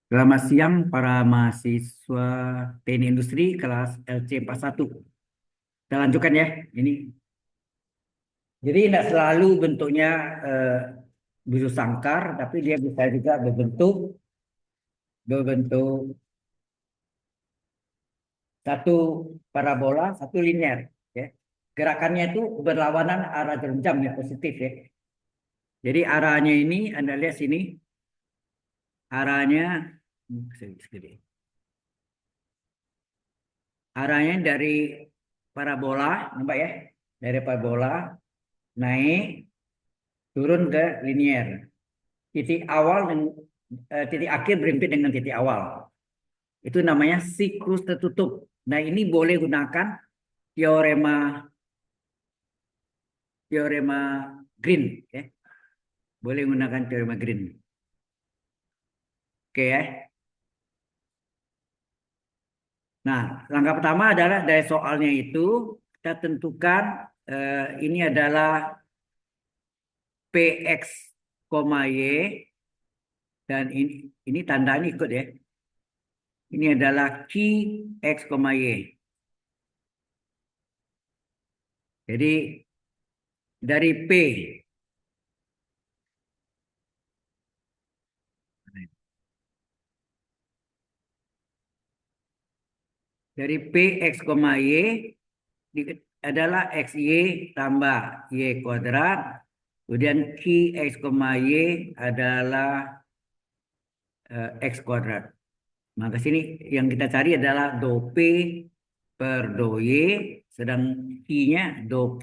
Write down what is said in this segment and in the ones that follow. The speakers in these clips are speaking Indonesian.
Selamat siang para mahasiswa Teknik Industri kelas LC 41. Kita lanjutkan ya. Ini jadi tidak selalu bentuknya eh, bisu sangkar, tapi dia bisa juga berbentuk satu parabola, satu linear. Ya. Gerakannya itu berlawanan arah jarum jam ya positif ya. Jadi arahnya ini Anda lihat sini, arahnya segede. Arahnya dari parabola, nampak ya? Dari parabola naik turun ke linier. Titik awal dan titik akhir berhimpit dengan titik awal. Itu namanya siklus tertutup. Nah, ini boleh gunakan teorema teorema Green, ya. Boleh gunakan teorema Green. Oke ya. Nah, langkah pertama adalah dari soalnya itu kita tentukan ini adalah px, y dan ini tanda ini ikut ya. Ini adalah q x, y. Jadi dari P, dari P x, y adalah xy tambah y kuadrat. Kemudian q x, y adalah x kuadrat. Maka sini yang kita cari adalah do P per do Y, sedang Q-nya do Q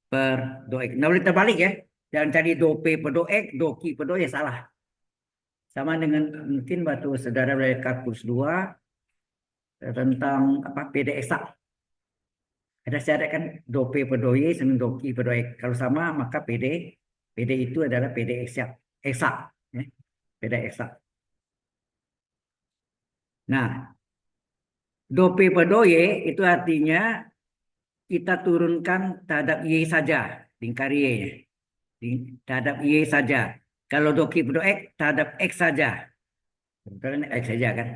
per do X. Nah, boleh terbalik ya. Jangan cari do P per do X, do Q per do Y, salah. Sama dengan mungkin waktu saudara dari kalkulus 2 tentang apa PD eksak. Ada syarat kan do P per do Y sama do Q per do X. Kalau sama maka PD itu adalah PD eksak. Eksak. Ya. PD eksak. Nah, do P per do Y itu artinya kita turunkan terhadap Y saja, lingkar Y-nya. Terhadap Y saja. Kalau doki per X, terhadap X saja. Kebetulan X saja kan.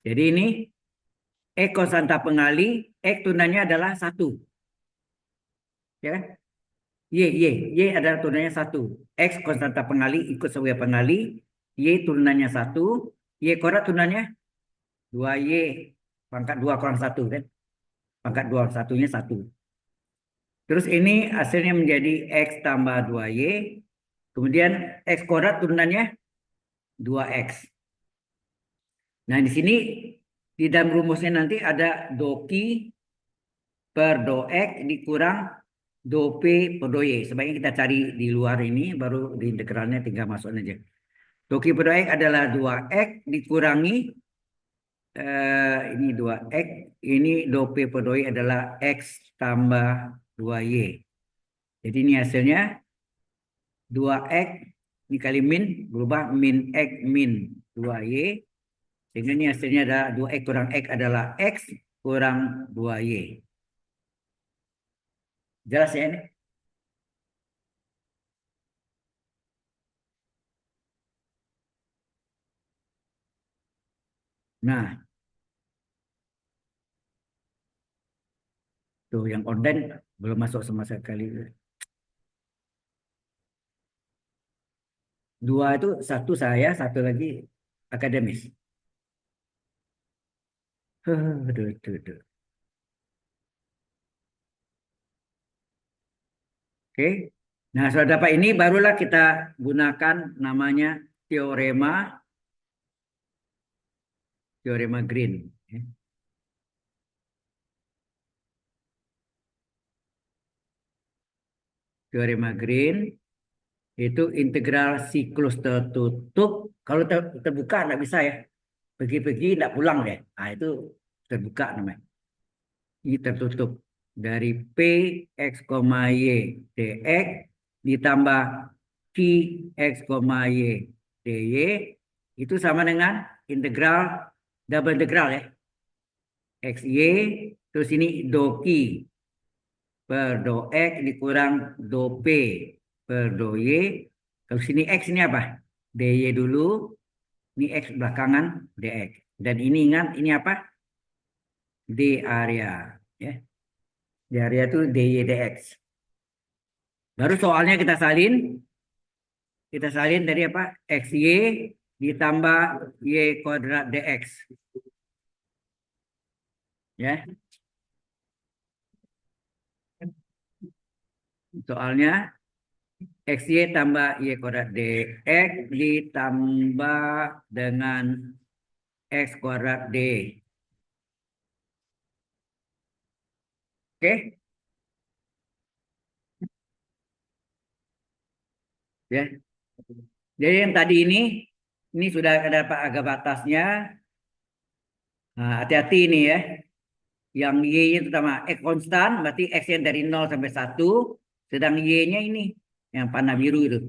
Jadi ini X konstanta pengali, X tunanya adalah 1. Ya kan? Y adalah tunanya 1. X konstanta pengali ikut sebagai pengali, Y turunannya 1, Y kuadrat tunanya 2Y pangkat 2 kurang 1 kan. Pangkat 2 satunya 1. Terus ini hasilnya menjadi X tambah 2Y. Kemudian X kuadrat turunannya 2X. Nah, di sini di dalam rumusnya nanti ada doki per do X dikurang do P per do Y. Sebaiknya kita cari di luar ini, baru di integralnya tinggal masukin aja. Doki per do X adalah 2X dikurangi, ini 2X, ini do P per do Y adalah X tambah 2Y. Jadi ini hasilnya 2X dikali min, berubah min X min 2Y. Sehingga ini hasilnya ada 2X kurang X adalah X kurang 2Y. Jelas ya ini? Nah, tuh yang online belum masuk sama sekali. Dua itu satu saya, satu lagi akademis. Aduh, aduh, aduh. Oke. Nah, sudah dapat ini barulah kita gunakan namanya teorema teorema Green. Ya. Teorema Green itu integral siklus tertutup. Kalau terbuka nggak bisa ya. Pergi-pergi nggak pulang deh. Nah, itu terbuka namanya. Ini tertutup dari P X, Y dx ditambah Q X, Y dy itu sama dengan integral double integral ya. XY terus ini do Q per do X dikurang do P per do Y. Kalau sini X ini apa? dy dulu Ini X belakangan DX. Dan ini ingat, ini apa? D area. Ya. D area itu DY DX. Baru soalnya kita salin. Kita salin dari apa? XY ditambah Y kuadrat DX. Ya. Soalnya XY tambah Y kuadrat DX ditambah dengan X kuadrat D. Oke? Ya. Jadi yang tadi ini sudah ada agak batasnya. Nah, hati-hati ini ya. Yang Y-nya terutama X konstan, berarti X yang dari 0 sampai 1. Sedang Y-nya ini, yang panah biru itu.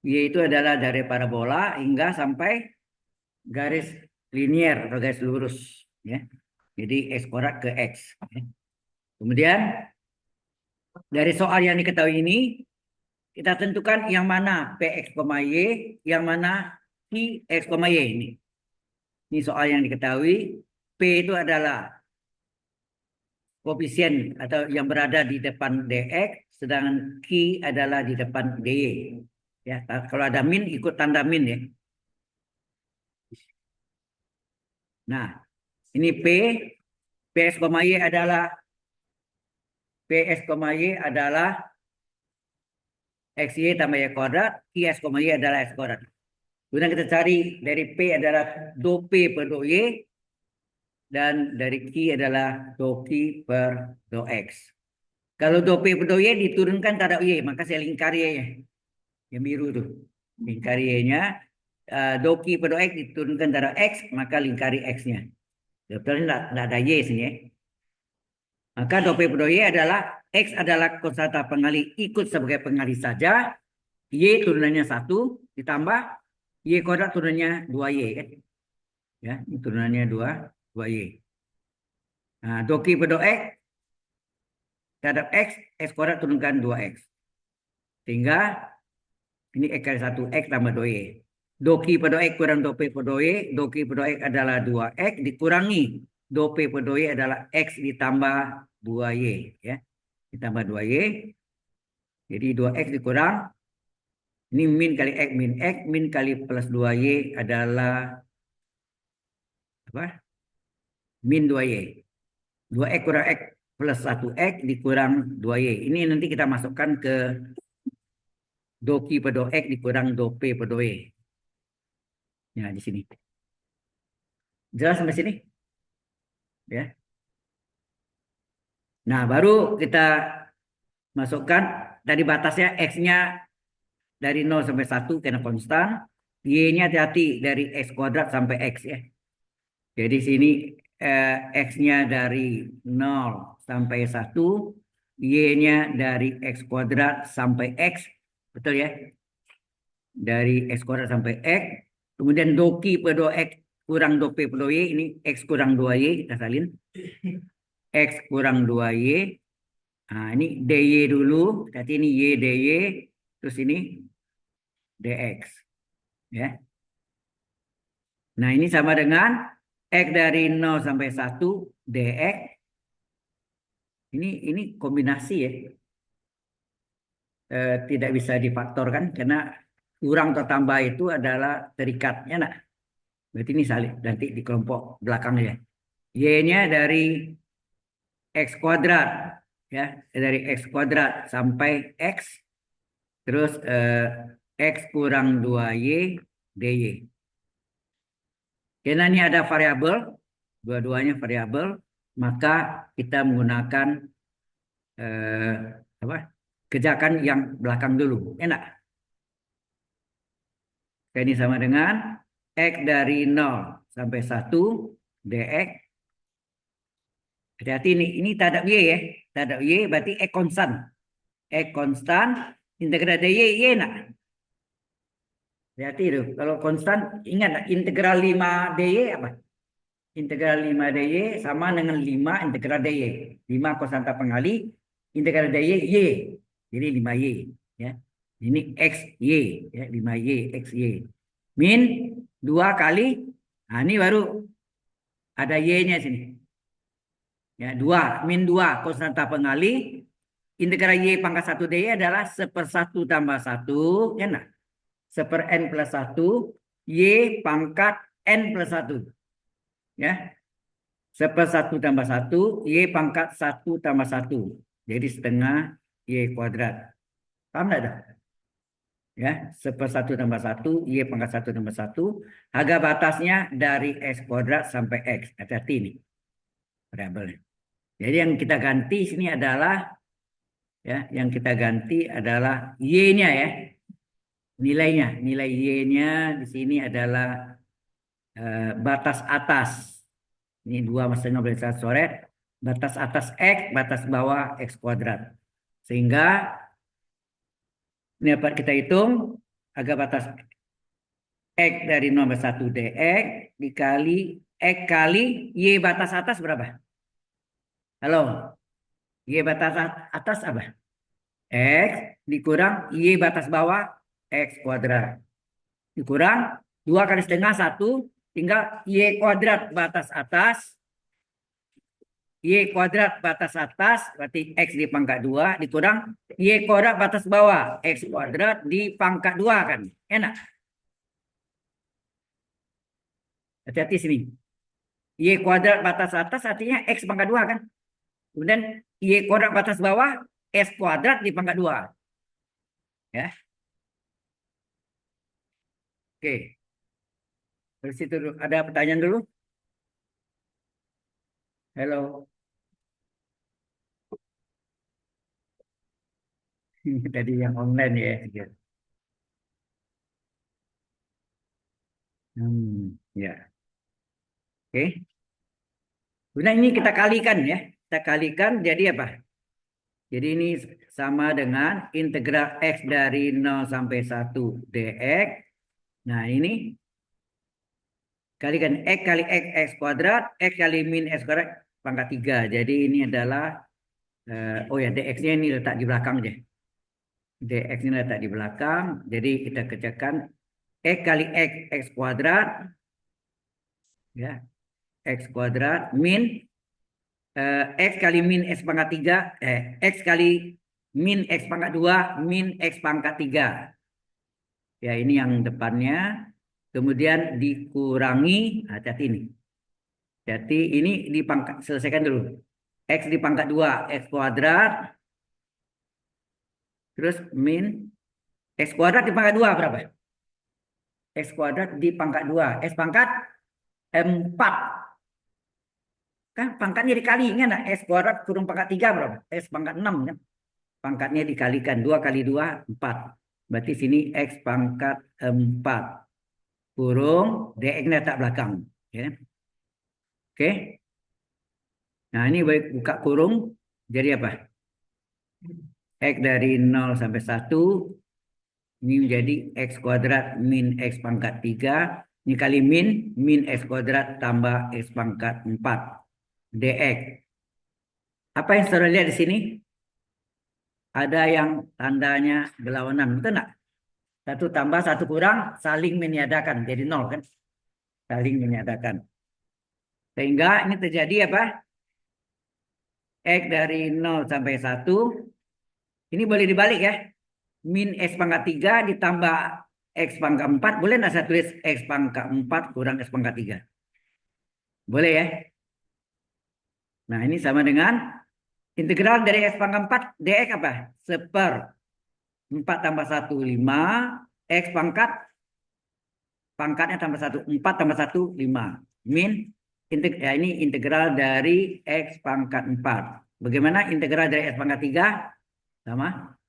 Y itu adalah dari parabola hingga sampai garis linier atau garis lurus. Ya. Jadi X kuadrat ke X. Ya. Kemudian, dari soal yang diketahui ini, kita tentukan yang mana Px, Y, yang mana Qx, Y ini. Ini soal yang diketahui. P itu adalah koefisien atau yang berada di depan dx, sedangkan Q adalah di depan dy. Ya, kalau ada min ikut tanda min ya. Nah, ini Ps, Y adalah XY tambah Y kuadrat, QS, Y adalah X kuadrat. Kemudian kita cari dari P adalah do P per do Y, dan dari Q adalah do Q per do X. Kalau do P per do Y diturunkan terhadap Y, maka saya lingkari Y-nya. Yang biru tuh. Lingkari Y-nya. Do Q per do X diturunkan terhadap X, maka lingkari X-nya. Sebetulnya tidak ada Y sini ya. Maka do P per do Y adalah X adalah konstanta pengalih ikut sebagai pengalih saja. Y turunannya 1 ditambah Y kuadrat turunannya 2Y kan. Ya, ini turunannya 2Y. Nah, do Q per do X terhadap X, X kuadrat turunkan 2X. Sehingga ini X kali 1, X tambah 2Y. Do Q per do X kurang do P per do Y. Do Q per do X adalah 2X dikurangi do P per do Y adalah X ditambah 2Y. Ya. Ditambah 2Y. Jadi 2X dikurang. Ini min kali X min X. Min kali plus 2Y adalah apa? Min 2Y. 2X kurang X plus 1X dikurang 2Y. Ini nanti kita masukkan ke do Q per do X dikurang do P per do Y. Ya, di sini. Jelas sampai sini? Ya. Nah, baru kita masukkan dari batasnya X-nya dari 0 sampai 1 karena konstan. Y-nya hati-hati dari X kuadrat sampai X ya. Jadi sini X-nya dari 0 sampai 1. Y-nya dari X kuadrat sampai X. Betul ya? Dari X kuadrat sampai X. Kemudian do Q per do X kurang do P per do Y. Ini X kurang 2Y. Kita salin. X kurang 2Y. Nah, ini dy dulu. Berarti ini Y dy. Terus ini dx. Ya. Nah, ini sama dengan X dari 0 sampai 1 dx. Ini kombinasi ya. Tidak bisa difaktorkan karena kurang atau tambah itu adalah terikatnya. Nah. Berarti ini salin nanti di kelompok belakangnya. Y-nya dari X kuadrat. Ya, dari X kuadrat sampai X. Terus X kurang 2Y dy. Karena ini ada variabel, dua-duanya variabel, maka kita menggunakan apa? Kerjakan yang belakang dulu. Enak. Ini sama dengan X dari 0 sampai 1 dx. Hati-hati ini terhadap Y ya. Terhadap Y berarti X konstan. X konstan, integral dy Y enak. Hati-hati itu. Kalau konstan, ingat integral 5 dy apa? Integral 5 dy sama dengan 5 integral dy. 5 konstanta pengalih, integral dy y. Jadi 5y. Ya. Ini xy. Ya, 5y, xy. Min 2 kali, nah ini baru ada Y-nya sini. Ya, 2, min 2 konstanta pengalih. Integral Y pangkat 1 DY adalah 1/1 tambah 1. Ya, nah. 1/n+1. Y pangkat n+1. Ya. 1/1 tambah 1. Y pangkat 1 tambah 1. Jadi setengah Y kuadrat. Paham nggak dah? Ya, 1/1 tambah 1, Y pangkat 1 tambah 1. Harga batasnya dari X kuadrat sampai X. Hati-hati nih variabelnya. Jadi yang kita ganti sini adalah, ya, yang kita ganti adalah Y-nya ya. Nilainya, nilai Y-nya di sini adalah batas atas. Ini 2 + 15 coret. Batas atas X, batas bawah X kuadrat. Sehingga ini dapat kita hitung harga batas X dari nomor 1 dx dikali X kali Y batas atas berapa? Halo, Y batas atas apa? X dikurang Y batas bawah X kuadrat. Dikurang 2 kali setengah 1, tinggal Y kuadrat batas atas. Y kuadrat batas atas berarti X di pangkat 2 dikurang Y kuadrat batas bawah X kuadrat di pangkat 2 kan. Enak. Hati-hati sini. Y kuadrat batas atas artinya X pangkat 2 kan. Kemudian Y kuadrat batas bawah S kuadrat di pangkat 2. Ya. Oke. Dari situ ada pertanyaan dulu? Halo. Tadi yang online ya. Ya. Oke. Kemudian ini kita kalikan ya. Kita kalikan jadi apa? Jadi ini sama dengan integral X dari 0 sampai 1 dx. Nah ini kalikan X kali X, X kuadrat, X kali min X kuadrat pangkat 3. Jadi ini adalah, oh ya dx-nya ini letak di belakang aja. Dx ini letak di belakang. Jadi kita kerjakan X kali X, X kuadrat. Ya, X kuadrat min X kali min X pangkat 3, X kali min X pangkat 2 min X pangkat 3. Ya, ini yang depannya. Kemudian dikurangi, hati-hati ini. Jadi ini dipangkat, selesaikan dulu. X di pangkat 2, X kuadrat. Terus min X kuadrat di pangkat 2 berapa? X kuadrat di pangkat 2. X pangkat 4. Kan pangkatnya dikali, kan? X kuadrat kurung pangkat 3 berapa? X pangkat 6 kan? Pangkatnya dikalikan 2 kali 2 4. Berarti sini X pangkat 4 kurung dx-nya letak belakang, ya. Oke. Nah, ini baik buka kurung jadi apa? X dari 0 sampai 1 ini menjadi X kuadrat min X pangkat 3. Ini kali min X kuadrat tambah X pangkat 4 dx. Apa yang saudara lihat di sini? Ada yang tandanya berlawanan, betul nggak? 1 tambah 1 kurang saling meniadakan, jadi 0 kan? Saling meniadakan. Sehingga ini terjadi apa? X dari 0 sampai 1. Ini boleh dibalik ya. Min X pangkat 3 ditambah X pangkat 4. Boleh nggak saya tulis X pangkat 4 kurang X pangkat 3? Boleh ya. Nah ini sama dengan integral dari X pangkat 4 dx apa? 1/4 tambah 1, 5. X pangkatnya tambah 1, 4 tambah 1, 5. Min, ya ini integral dari X pangkat 4. Bagaimana integral dari X pangkat 3? Sama.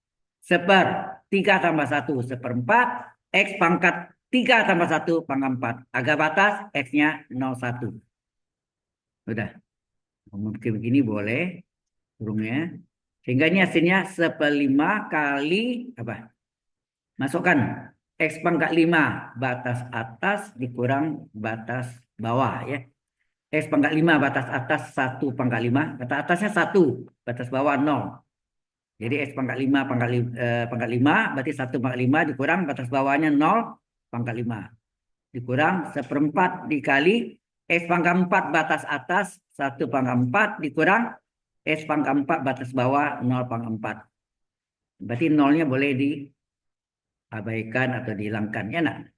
1/3 tambah 1, 1/4. X pangkat 3 tambah 1 pangkat 4. Agak batas X-nya 0,1. Udah. Mungkin begini boleh. Kurungnya. Sehingga ini hasilnya 1/5 kali apa? Masukkan X pangkat 5 batas atas dikurang batas bawah ya. X pangkat 5 batas atas 1 pangkat 5. Batas atasnya 1, batas bawah 0. Jadi X pangkat 5 pangkat 5 berarti 1 pangkat 5 dikurang batas bawahnya 0 pangkat 5. dikurang 1/4 dikali X pangkat 4 batas atas 1/4 dikurang X pangkat 4 batas bawah 0/4. Berarti nolnya boleh diabaikan atau dihilangkan ya nak.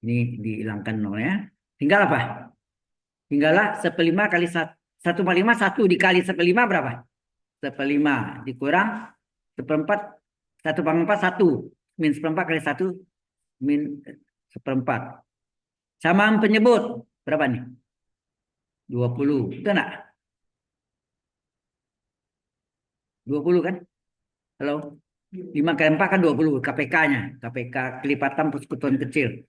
Ini dihilangkan nolnya. Tinggal apa? Tinggallah 1/5 kali 1/5 1 dikali 1/5 berapa? 1/5 dikurang 1/4 1/4 1 min 1/4 kali 1 min 1/4. Samaan penyebut berapa nih? 20. Itu enggak? 20 kan? Halo. 5 kali 4 kan 20 KPK-nya. KPK kelipatan persekutuan kecil.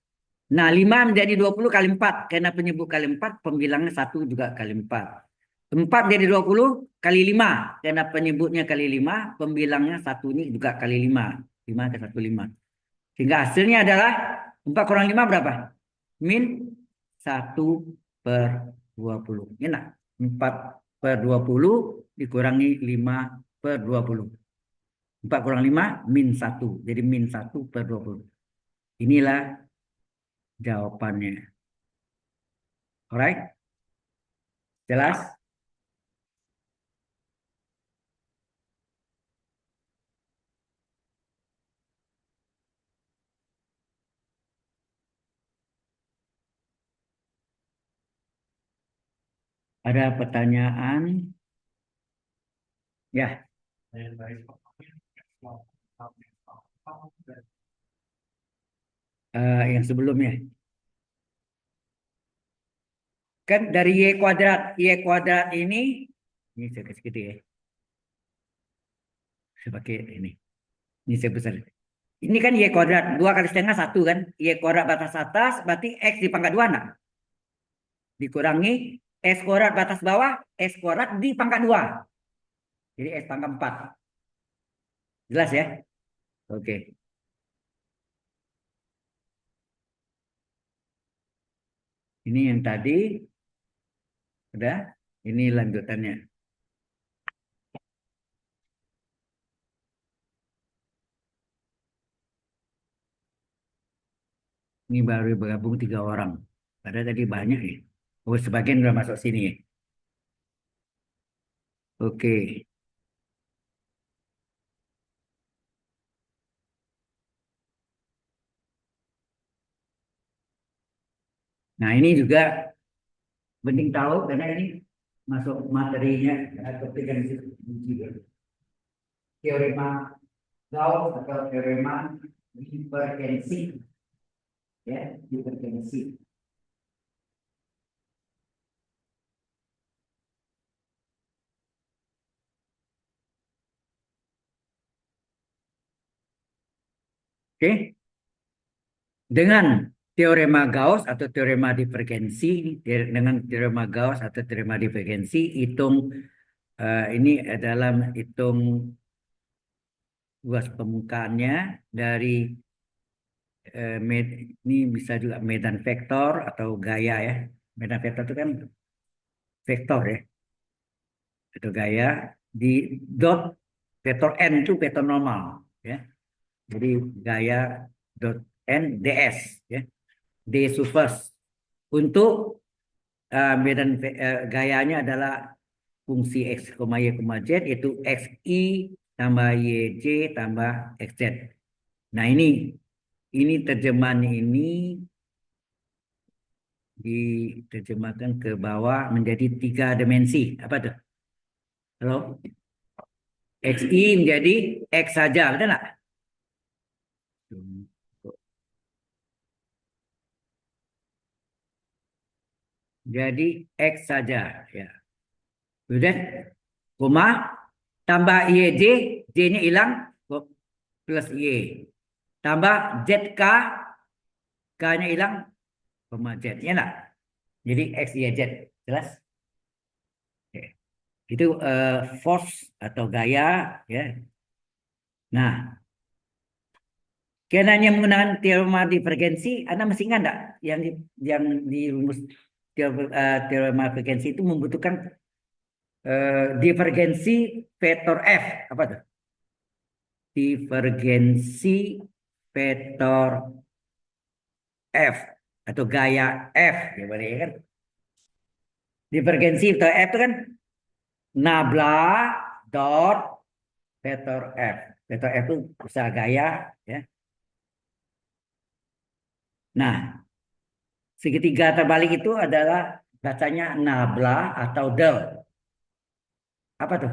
Nah, 5 menjadi 20 kali 4. Karena penyebut kali 4, pembilangnya 1 juga kali 4. 4 jadi 20 kali 5. Karena penyebutnya kali 5, pembilangnya 1 ini juga kali 5. 5 ke 1, 5. Sehingga hasilnya adalah 4 kurang 5 berapa? Min 1/20. Enak. 4/20 dikurangi 5/20. 4 kurang 5 min 1. Jadi min 1/20. Inilah jawabannya. Alright? Jelas? Ada pertanyaan? Ya, yang sebelumnya. Kan dari Y kuadrat ini saya kasih gitu ya. Saya pakai ini. Ini saya besar. Ini kan Y kuadrat. 2 kali setengah 1 kan. Y kuadrat batas atas berarti X di pangkat 2 nah. Dikurangi X kuadrat batas bawah. X kuadrat di pangkat 2. Jadi X pangkat 4. Jelas ya? Oke. Ini yang tadi. Udah. Ini lanjutannya. Ini baru bergabung 3 orang. Padahal tadi banyak ya. Oh, sebagian udah masuk sini ya. Oke. Nah, ini juga penting tahu karena ini masuk materinya topik yang juga. Teorema Gauss atau teorema divergensi. Ya, divergensi. Oke. Dengan teorema Gauss atau teorema divergensi, dengan teorema Gauss atau teorema divergensi, ini adalah hitung luas permukaannya dari ini bisa juga medan vektor atau gaya ya. Medan vektor itu kan vektor ya, atau gaya di dot vektor n itu vektor normal ya. Jadi gaya dot n ds ya. D subvers untuk medan gayanya adalah fungsi x, y, z yaitu xi tambah yj tambah xz. Nah ini terjemahan ini diterjemahkan ke bawah menjadi 3 dimensi. Apa tuh? Halo? xi menjadi x saja, betul nggak? Jadi x saja ya. Kemudian koma tambah yj, j-nya hilang plus y. Tambah zk, k-nya hilang, koma z. Ya enggak? Jadi x, y, z. Jelas? Oke. Itu force atau gaya ya. Nah, karena menggunakan teorema divergensi, Anda masih ingat enggak yang di rumus teorema divergensi itu membutuhkan divergensi vektor f. Apa tuh? Divergensi vektor F atau gaya F ya boleh kan? Divergensi vektor F itu kan nabla dot vektor F. Vektor F itu usaha gaya ya. Nah, segitiga terbalik itu adalah bacanya nabla atau del. Apa tuh?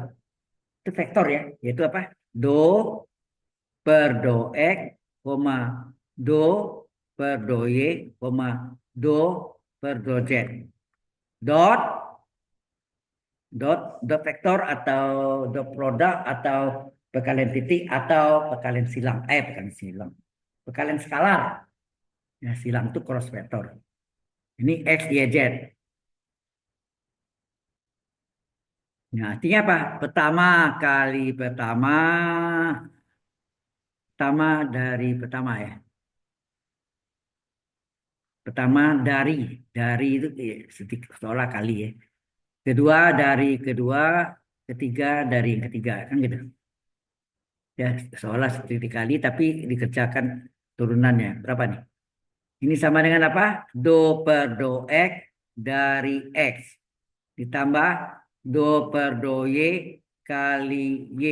Itu vektor ya, yaitu apa? Do per do X, koma do per do Y, koma do per do Z. Dot, dot vektor atau dot produk atau pekalian titik atau pekalian silang. Pekalian silang. Pekalian skalar. Ya, silang itu cross vektor. Ini X, Y, Z. Nah, artinya apa? Pertama kali pertama dari pertama ya. Pertama dari itu ya, seolah kali ya. Kedua dari kedua, ketiga dari yang ketiga kan gitu. Ya, seolah seperti kali tapi dikerjakan turunannya. Berapa nih? Ini sama dengan apa? Do per do X dari X. Ditambah do per do Y kali Y.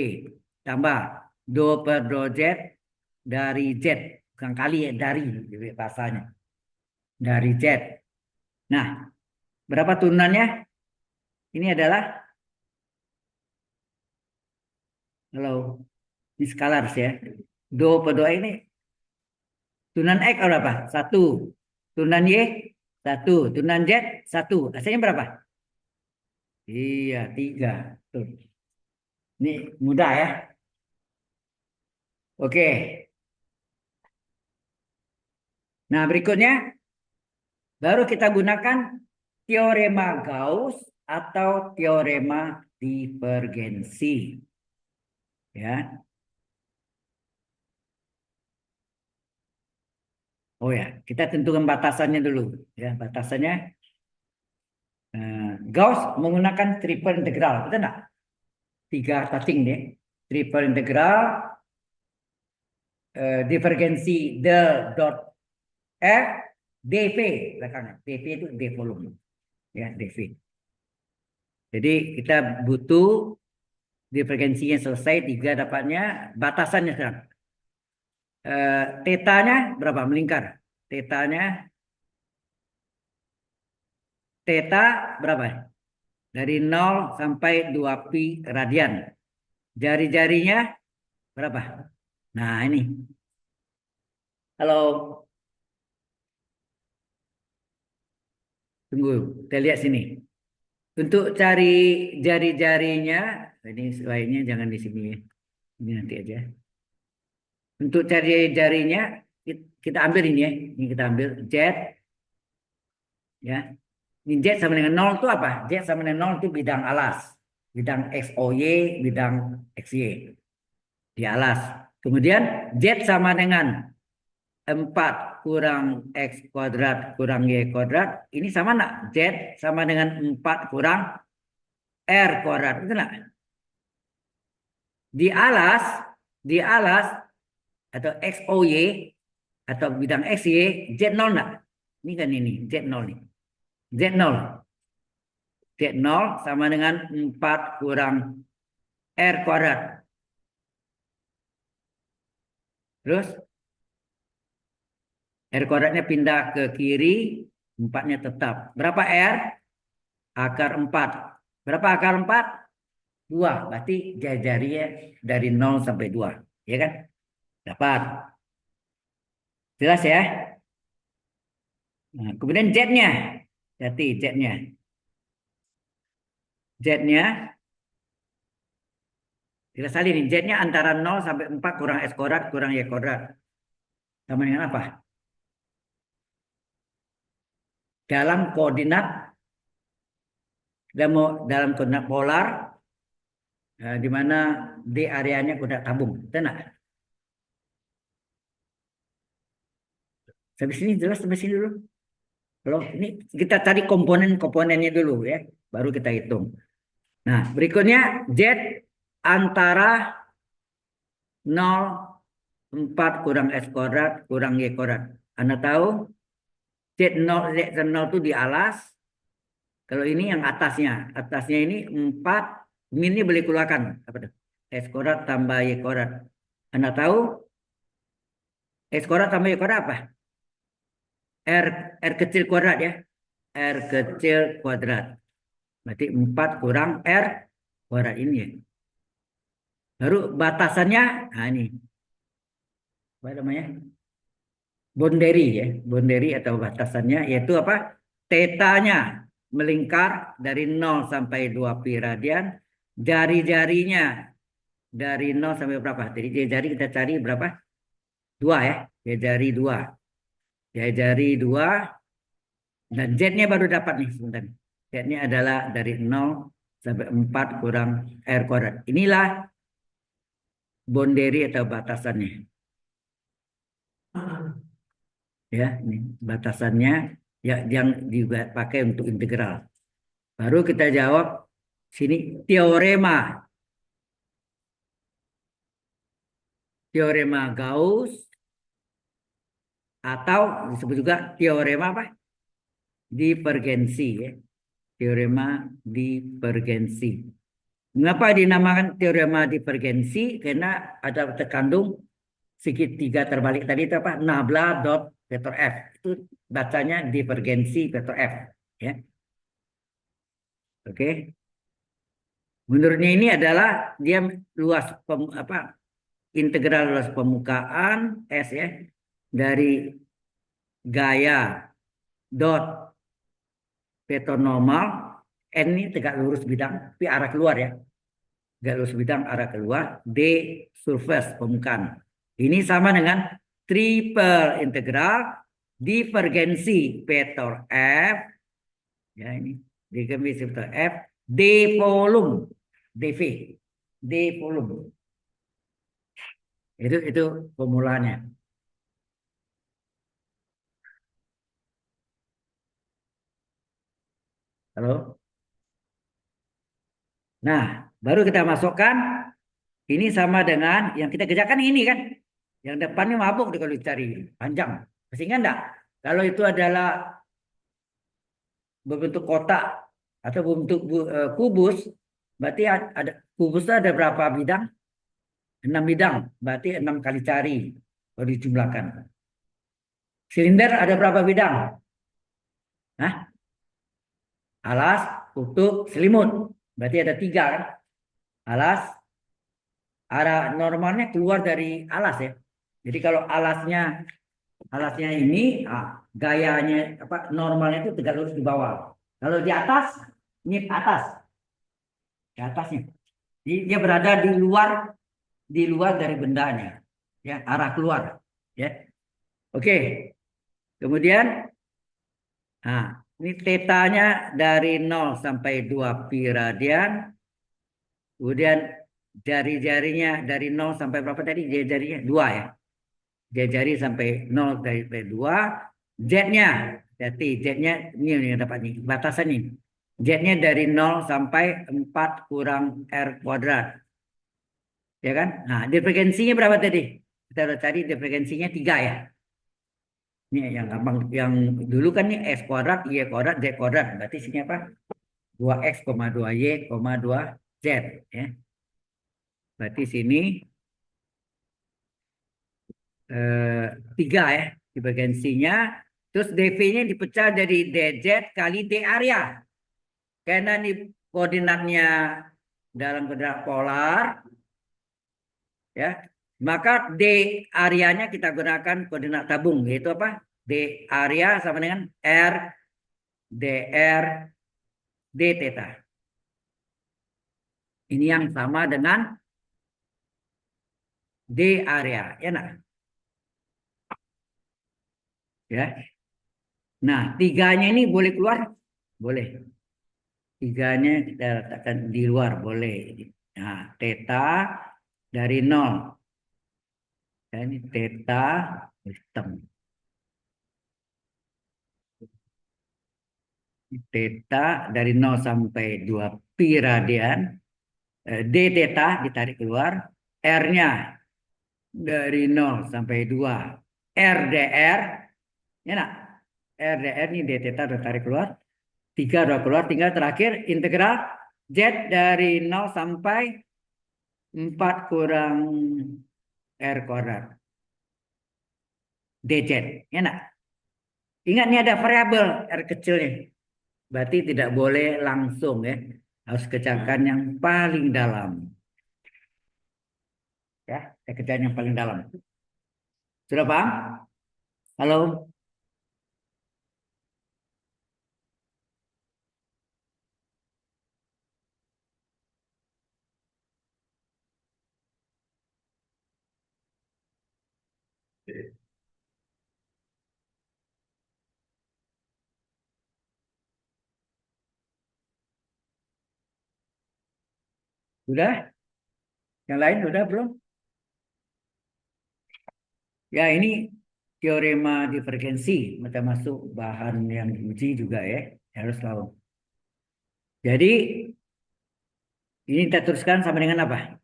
Tambah do per do Z dari Z. Bukan kali ya, dari bahasanya. Dari Z. Nah, berapa turunannya? Ini adalah, kalau ini skalar ya. Do per do X ini turunan X berapa? Satu. Turunan Y, satu. Turunan Z, satu. Hasilnya berapa? Iya, tiga. Tuh. Ini mudah ya. Oke. Nah, berikutnya baru kita gunakan teorema Gauss atau teorema divergensi. Ya. Oh ya, kita tentukan batasannya dulu. Ya, batasannya Gauss menggunakan triple integral, betul enggak? Tiga cacing nih. Triple integral divergensi del dot F dv belakangnya. dv itu d volume. Ya, dv. Jadi kita butuh divergensinya selesai, tiga dapatnya, batasannya sekarang. Tetanya berapa? Melingkar. Tetanya, teta berapa? Dari 0 sampai 2 pi radian. Jari-jarinya berapa? Nah ini. Halo, tunggu. Kita lihat sini. Untuk cari jari-jarinya, ini lainnya jangan di sini ya. Ini nanti aja. Untuk cari jarinya, kita ambil ini ya. Ini kita ambil Z. Ya. Ini Z sama dengan 0 itu apa? Z sama dengan 0 itu bidang alas. Bidang XOY, bidang XY. Di alas. Kemudian Z sama dengan 4 kurang X kuadrat kurang Y kuadrat. Ini sama enggak? Z sama dengan 4 kurang R kuadrat. Itu enggak? Di alas, di alas atau XOY atau bidang XY, Z0 enggak? Ini kan ini, Z0 nih. Z0. Z0 sama dengan 4 kurang R kuadrat. Terus R kuadratnya pindah ke kiri, 4-nya tetap. Berapa R? Akar 4. Berapa akar 4? 2. Berarti jari-jarinya dari 0 sampai 2. Ya kan? Dapat. Jelas ya? Nah, kemudian Z-nya. Jadi Z-nya. Z-nya. Kita salin nih. Z-nya antara 0 sampai 4 kurang S kuadrat kurang Y kuadrat. Sama dengan apa? Dalam koordinat dalam koordinat polar di mana D areanya koordinat tabung. Betul nggak? Sampai sini jelas, sampai sini dulu. Kalau ini kita cari komponen-komponennya dulu ya, baru kita hitung. Nah, berikutnya Z antara 0 4 kurang S kuadrat kurang Y kuadrat. Anda tahu Z0 itu di alas. Kalau ini yang atasnya. Atasnya ini 4. Min ini boleh keluarkan. Apa itu? S kuadrat tambah Y kuadrat. Anda tahu S kuadrat tambah Y kuadrat apa? R, R kecil kuadrat ya. R kecil kuadrat. Berarti 4 kurang R kuadrat ini ya. Baru batasannya, nah ini. Apa namanya? Boundary ya. Boundary atau batasannya yaitu apa? Tetanya melingkar dari 0 sampai 2 pi radian. Jari-jarinya dari 0 sampai berapa? Jadi jari kita cari berapa? 2 ya. Jari 2. Jari 2. Dan Z-nya baru dapat nih sebentar. Z-nya adalah dari 0 sampai 4 kurang R kuadrat. Inilah boundary atau batasannya. Ya, ini batasannya ya yang juga pakai untuk integral. Baru kita jawab sini teorema. Teorema Gauss atau disebut juga teorema apa? Divergensi ya. Teorema divergensi. Mengapa dinamakan teorema divergensi? Karena ada terkandung segitiga terbalik tadi itu apa? Nabla dot vektor F. Itu bacanya divergensi vektor F. Ya. Oke. Menurutnya ini adalah dia luas apa integral luas permukaan S ya dari gaya dot vektor normal N ini tegak lurus bidang tapi arah keluar ya. Tegak lurus bidang arah keluar D surface permukaan. Ini sama dengan triple integral divergensi vektor F ya ini divergensi vektor F D volume dV D volume itu formulanya. Halo. Nah, baru kita masukkan ini sama dengan yang kita kerjakan ini kan. Yang depannya mabuk deh kalau dicari panjang. Masih ingat enggak? Kalau itu adalah berbentuk kotak atau berbentuk kubus, berarti ada kubusnya ada berapa bidang? 6 bidang, berarti 6 kali cari kalau dijumlahkan. Silinder ada berapa bidang? Hah? Alas, kutub, selimut. Berarti ada 3 kan? Alas, arah normalnya keluar dari alas ya. Jadi kalau alasnya ini gayanya apa normalnya itu tegak lurus di bawah. Kalau di atas, ini atas, di atasnya. Dia berada di luar dari bendanya, ya arah keluar, ya. Oke, kemudian, nah ini tetanya dari 0 sampai 2 pi radian, kemudian jari-jarinya dari 0 sampai berapa tadi? Jari-jarinya 2 ya. Jari sampai 0 dari 2. Z-nya, jadi Z-nya ini yang dapat nih, batasan ini. Z-nya dari 0 sampai 4 kurang R kuadrat. Ya kan? Nah, divergensinya berapa tadi? Kita udah cari divergensinya 3 ya. Ini yang gampang, yang dulu kan nih S kuadrat, Y kuadrat, Z kuadrat. Berarti sini apa? 2X, 2Y, 2Z. Ya. Berarti sini 3 ya divergensinya. Terus dV-nya dipecah dari dz kali d area. Karena ini koordinatnya dalam koordinat polar, ya, maka d areanya kita gunakan koordinat tabung, yaitu apa? D area sama dengan r dr d theta. Ini yang sama dengan d area, ya nak? Ya. Nah, tiganya ini boleh keluar? Boleh. Tiganya kita letakkan di luar, boleh. Nah, theta dari 0. Ya, ini theta hitam. Theta dari 0 sampai 2 pi radian. D theta ditarik keluar. R-nya dari 0 sampai 2. RDR, ya nak? RDR ini D theta udah tarik keluar. 3 udah keluar, tinggal terakhir integral Z dari 0 sampai 4 kurang R kuadrat. DZ, ya nak? Ingat ini ada variabel R kecilnya. Berarti tidak boleh langsung ya. Harus kecakan yang paling dalam. Ya, kecakan yang paling dalam. Sudah paham? Halo? Sudah? Yang lain sudah belum? Ya, ini teorema divergensi, termasuk bahan yang diuji juga ya. Harus tahu. Jadi, ini kita teruskan sama dengan apa?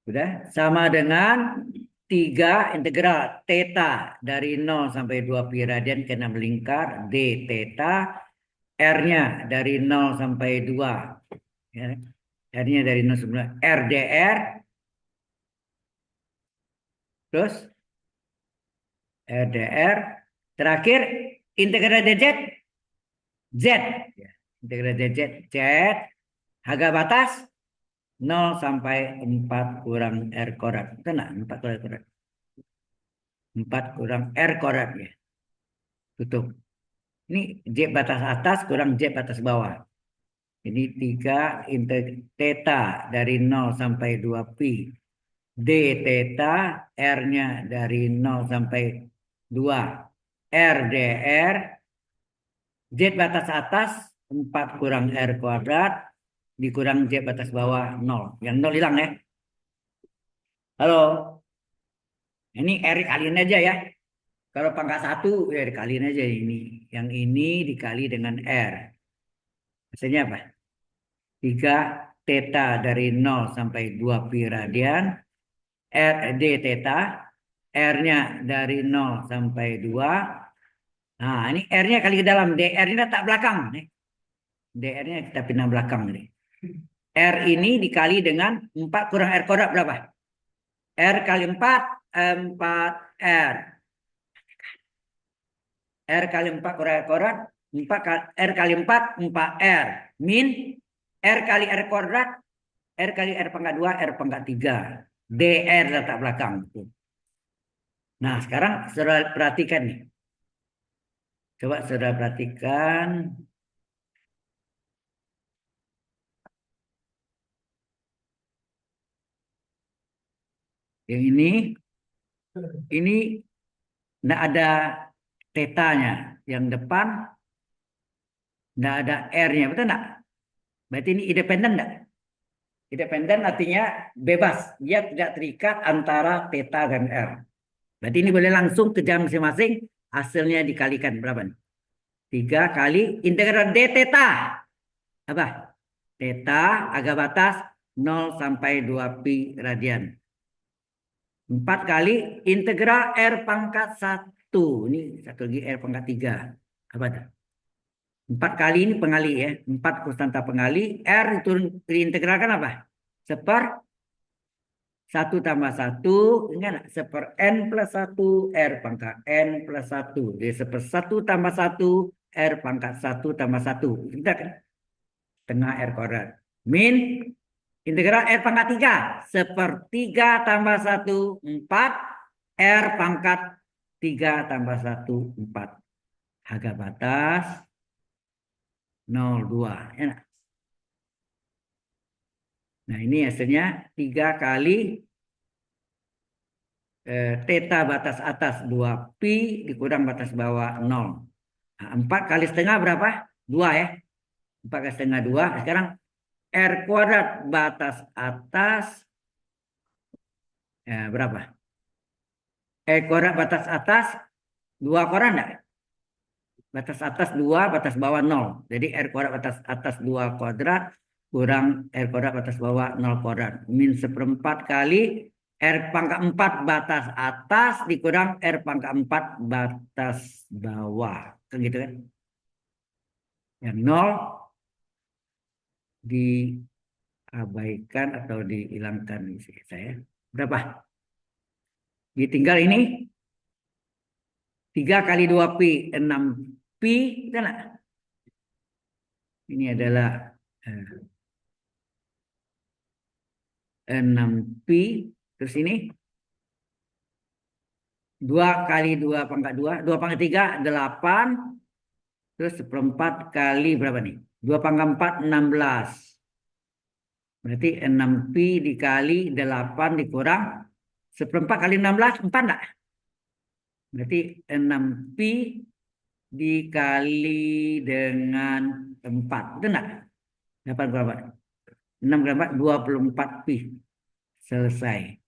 Sudah? Sama dengan 3 integral theta dari 0 sampai 2 pi radian kena melingkar d theta, R-nya dari 0 sampai 2. Ya. R-nya dari 0 sampai 2. RDR, terus RDR, terakhir integral dz, Z. Ya. Integral dz, Z, harga batas 0 sampai 4 kurang R kuadrat. Betul nggak? 4 kurang R kuadrat. 4 kurang R kuadrat ya. Tutup. Ini Z batas atas kurang Z batas bawah. Ini 3 theta dari 0 sampai 2 pi. D theta, R-nya dari 0 sampai 2. RDR, Z batas atas 4 kurang R kuadrat dikurang Z batas bawah 0. Yang 0 hilang ya. Halo, ini R dikaliin aja ya. Kalau pangkat 1 ya dikaliin aja ini. Yang ini dikali dengan R. Hasilnya apa? 3 theta dari 0 sampai 2 pi radian. R, D theta. R-nya dari 0 sampai 2. Nah, ini R-nya kali ke dalam. DR-nya tak belakang. DR-nya kita pindah belakang. Nih. R ini dikali dengan 4 kurang R kuadrat berapa? R kali 4, 4R. R kali 4 kurang R kuadrat, 4 kali, R kali 4, 4R. Min R kali R kuadrat, R kali R pangkat 2, R pangkat 3. DR letak belakang. Nah, sekarang saudara perhatikan nih. Coba saudara perhatikan. Yang ini tidak ada tetanya. Yang depan tidak ada R-nya. Betul enggak? Berarti ini independen enggak? Independen artinya bebas. Dia tidak terikat antara theta dan R. Berarti ini boleh langsung ke jam masing-masing. Hasilnya dikalikan berapa nih? 3 kali integral D theta. Apa? Theta agak batas 0 sampai 2 pi radian. 4 kali integral R pangkat 1. Ini satu lagi R pangkat 3. Apa itu? 4 kali ini pengali ya. 4 konstanta pengali. R itu diintegralkan apa? Seper 1 tambah 1. Ingat seper N plus 1. R pangkat N plus 1. Jadi seper 1 tambah 1. R pangkat 1 tambah 1. Kita kan? Tengah R kuadrat. Min integral R pangkat 3. Sepertiga tambah 1, 4. R pangkat 3 tambah 1, 4. Harga batas 0,2. Enak. Nah ini hasilnya 3 kali theta batas atas 2 pi dikurang batas bawah 0. Nah, 4 kali setengah berapa? 2 ya. 4 kali setengah 2. Sekarang R kuadrat batas atas berapa? R kuadrat batas atas 2 kuadrat enggak? Batas atas 2, batas bawah 0. Jadi R kuadrat batas atas 2 kuadrat kurang R kuadrat batas bawah 0 kuadrat. Min 1/4 kali R pangkat 4 batas atas dikurang R pangkat 4 batas bawah. Kan gitu kan? Yang 0 diabaikan atau dihilangkan saya. Berapa? Ditinggal ini 3 kali 2pi 6pi, kita nak. Ini adalah 6pi, terus ini 2 kali 2 pangkat 2, 2 pangkat 3 8, terus seperempat kali berapa nih? 2 pangkat 4 16. Berarti 6pi dikali 8 dikurang seperempat kali 16 4 enggak? Berarti 6pi dikali dengan 4. Itu enggak? Dapat berapa? 6 kali 4 24pi. Selesai.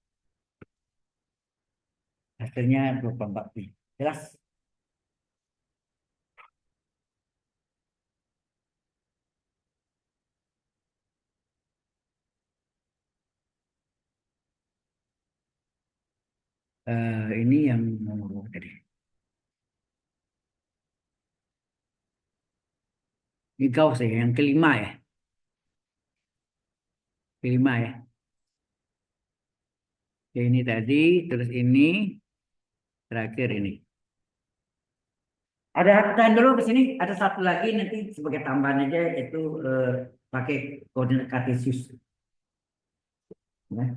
Hasilnya 24pi. Jelas? Ini yang nomor tadi. Ini Gauss ya, yang kelima ya. Kelima ya. Ya, ini tadi, terus ini, terakhir ini. Ada pertanyaan dulu ke sini. Ada satu lagi nanti sebagai tambahan aja, itu pakai koordinat kartesius. Ya.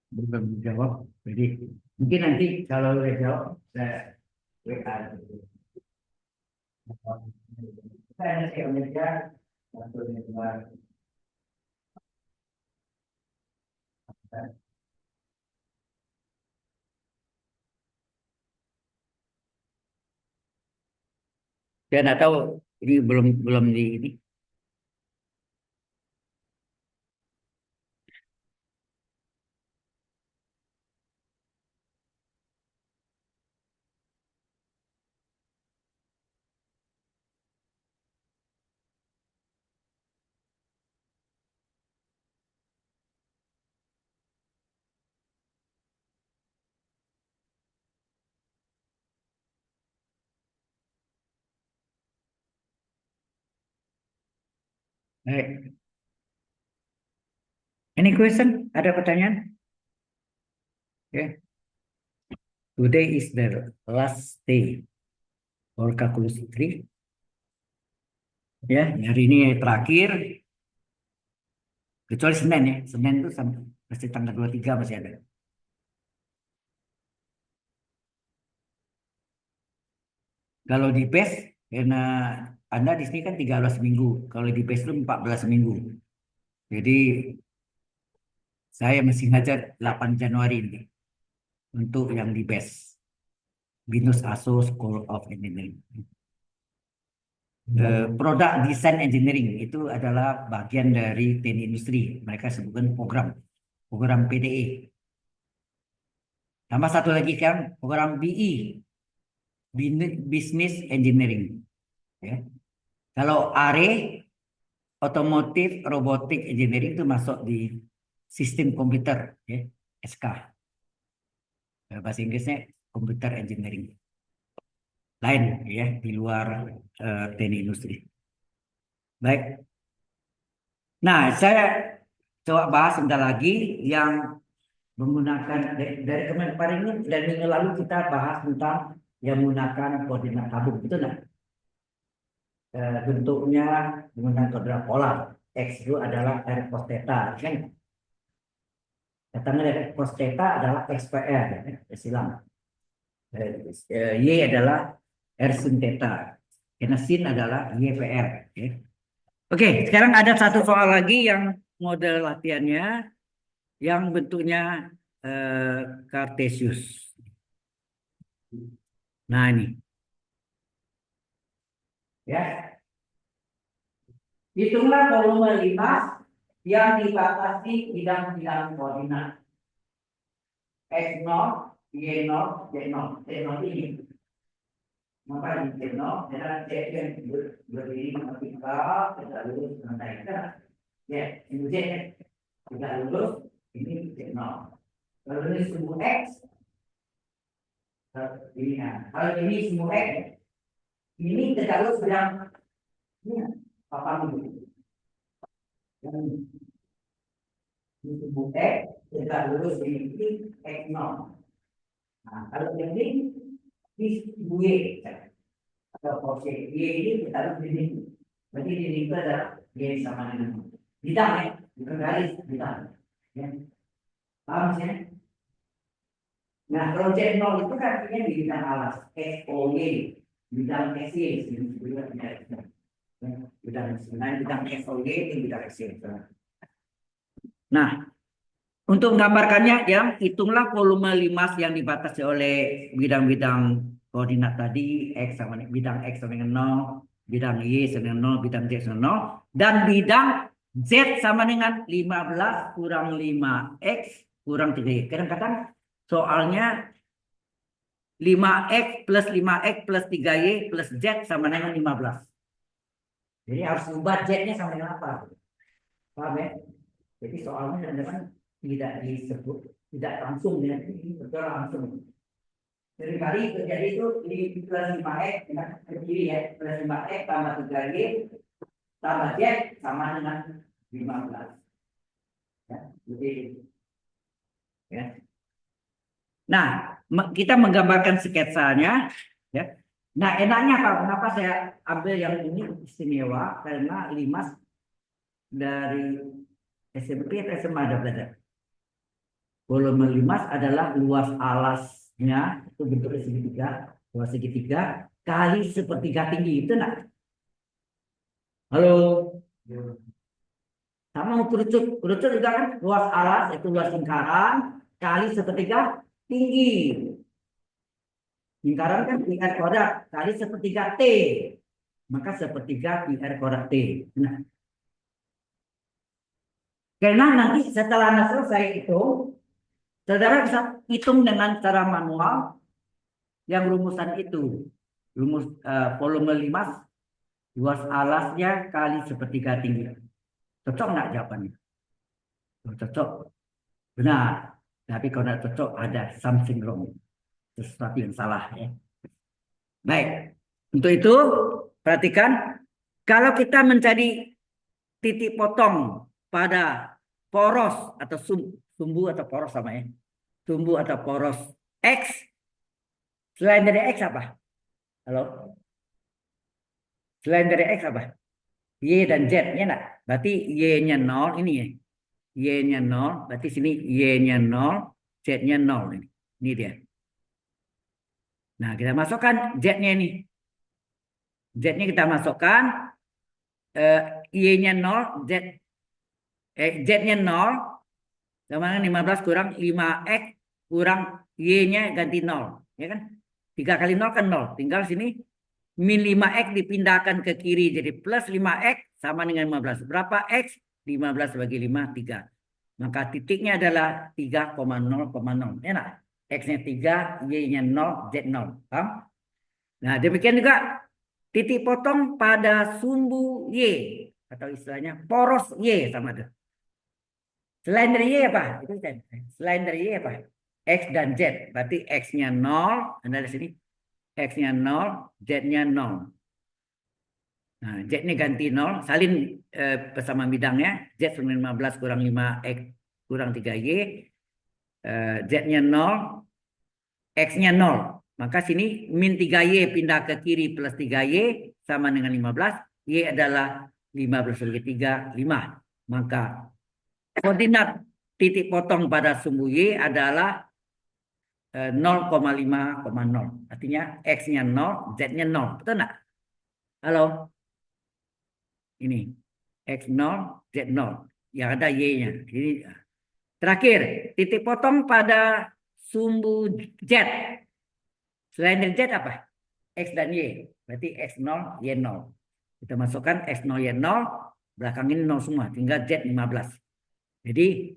Belum jawab. Jadi mungkin nanti kalau udah jawab, saya WA. Saya nanti Amerika, untuk saya nggak tahu ini belum belum di ini. Baik. Any question? Ada pertanyaan? Ya. Today is the last day for calculus 3. Ya, hari ini terakhir. Kecuali Senin ya. Senin itu sampai masih tanggal 23 masih ada. Kalau di PES, karena Anda di sini kan 13 minggu. Kalau di PES itu 14 minggu. Jadi saya masih ngajar 8 Januari ini untuk yang di PES. Binus ASO School of Engineering. Produk Design Engineering itu adalah bagian dari teknik industri. Mereka sebutkan program PDE. Tambah satu lagi kan program BE, Business Engineering. Ya. Kalau ARE, Automotive Robotic Engineering itu masuk di sistem komputer, ya, SK. Bahasa Inggrisnya Computer Engineering. Lain ya di luar teknik industri. Baik. Nah, saya coba bahas sebentar lagi yang menggunakan dari kemarin ini dan minggu lalu kita bahas tentang yang menggunakan koordinat tabung, itu nah bentuknya menggunakan koordinat polar. X itu adalah R cos theta, kan? Datangnya dari cos theta adalah XPR, ya, silang. Y adalah R sin theta, karena sin adalah YPR. Ya. Oke, sekarang ada satu soal lagi yang model latihannya yang bentuknya kartesius. Nah ini, ya, hitunglah volume lintas yang dibatasi bidang-bidang koordinat x0, y0, z0. Z0 ini maka di channel adalah Z yang berdiri ketika kita lurus lantai kita ya ini Z kita lurus ini channel kalau ini sumbu X ini kalau ini sumbu X ini kita lurus yang ini papan ini ini sumbu X kita lurus ini X0. Nah kalau yang ini sumbu Y atau porsi Y ini kita harus dinding. Berarti dinding itu adalah Y sama dengan bidang ya, bukan garis bidang. Ya. Paham sih? Nah kalau Z0 itu kan artinya di bidang alas XOY, bidang XY, bidang sebenarnya bidang XOY ini bidang XY. Nah untuk menggambarkannya, yang hitunglah volume limas yang dibatasi oleh bidang-bidang koordinat tadi, X sama bidang X sama dengan 0, bidang Y sama dengan 0, bidang Z sama 0, dan bidang Z sama dengan 15 kurang 5X kurang 3Y. Kadang-kadang soalnya 5X plus 5X plus 3Y plus Z sama dengan 15. Jadi harus ubah Z-nya sama dengan apa? Paham ya? Jadi soalnya kadang-kadang tidak disebut, tidak langsung ya, ini betul langsung. Seringkali terjadi itu di plus 5X dengan kiri ya, plus 5X tambah 3Y tambah Z sama dengan 15. Ya, jadi ya. Nah, kita menggambarkan sketsanya ya. Nah, enaknya apa? Kenapa saya ambil yang ini istimewa? Karena limas dari SMP atau SMA ada belajar. Volume limas adalah luas alasnya itu bentuknya segitiga, luas segitiga kali sepertiga tinggi itu nak. Halo, sama kerucut, kerucut juga kan luas alas itu luas lingkaran kali sepertiga tinggi. Lingkaran kan pi r kuadrat kali sepertiga t, maka sepertiga pi r kuadrat t. Nah, karena nanti setelah Anda selesai itu saudara bisa hitung dengan cara manual yang rumusan itu. Rumus volume limas luas alasnya kali sepertiga tinggi. Cocok nggak jawabannya? Cocok. Benar. Tapi kalau nggak cocok ada something wrong. Sesuatu yang salah ya. Baik. Untuk itu perhatikan kalau kita mencari titik potong pada poros atau sumbu atau poros sama ya. Sumbu atau poros X selain dari X apa? Halo? Selain dari X apa? Y dan Z, ya enggak? Berarti Y-nya 0 ini ya. Y-nya 0, berarti sini Y-nya 0, Z-nya 0 ini. Ini dia. Nah, kita masukkan Z-nya ini. Z-nya kita masukkan Y-nya 0, Z-nya 0 sama dengan 15 kurang 5X kurang Y-nya ganti 0, ya kan? 3 kali 0 kan 0. Tinggal sini min 5X dipindahkan ke kiri jadi plus 5X sama dengan 15. Berapa X? 15 bagi 5, 3. Maka titiknya adalah 3,0,0. Enak. X-nya 3, Y-nya 0, Z 0. Paham? Nah, demikian juga titik potong pada sumbu Y. Atau istilahnya poros Y sama ada. Selain dari Y apa? Itu selain dari Y apa? X dan Z. Berarti X-nya 0. Anda di sini. X-nya 0, Z-nya 0. Nah, Z-nya ganti 0, salin bersama bidangnya. Z sama 15 kurang 5X kurang 3Y. Z-nya 0, X-nya 0. Maka sini min 3Y pindah ke kiri plus 3Y sama dengan 15. Y adalah 15 bagi 3, 5. Maka koordinat titik potong pada sumbu Y adalah 0,5,0. Artinya X-nya 0, Z-nya 0. Betul nggak? Halo? Ini. X0, Z0. Yang ada Y-nya. Ini. Terakhir, titik potong pada sumbu Z. Selain dari Z apa? X dan Y. Berarti X0, Y0. Kita masukkan X0, Y0. Belakang ini 0 semua. Tinggal Z 15. Jadi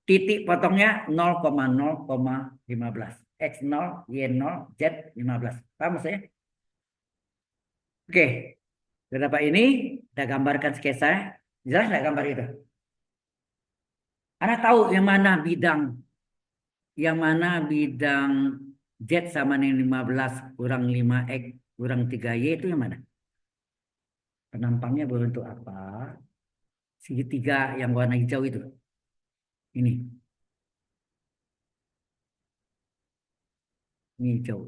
titik potongnya 0,0,15. X0, Y0, Z 15. Paham maksudnya? Oke, dapat ini kita gambarkan sketsa. Jelas nggak gambar itu? Anda tahu yang mana bidang Z sama dengan 15 kurang 5X kurang 3Y itu yang mana? Penampangnya berbentuk apa? Segitiga yang warna hijau itu. Ini hijau.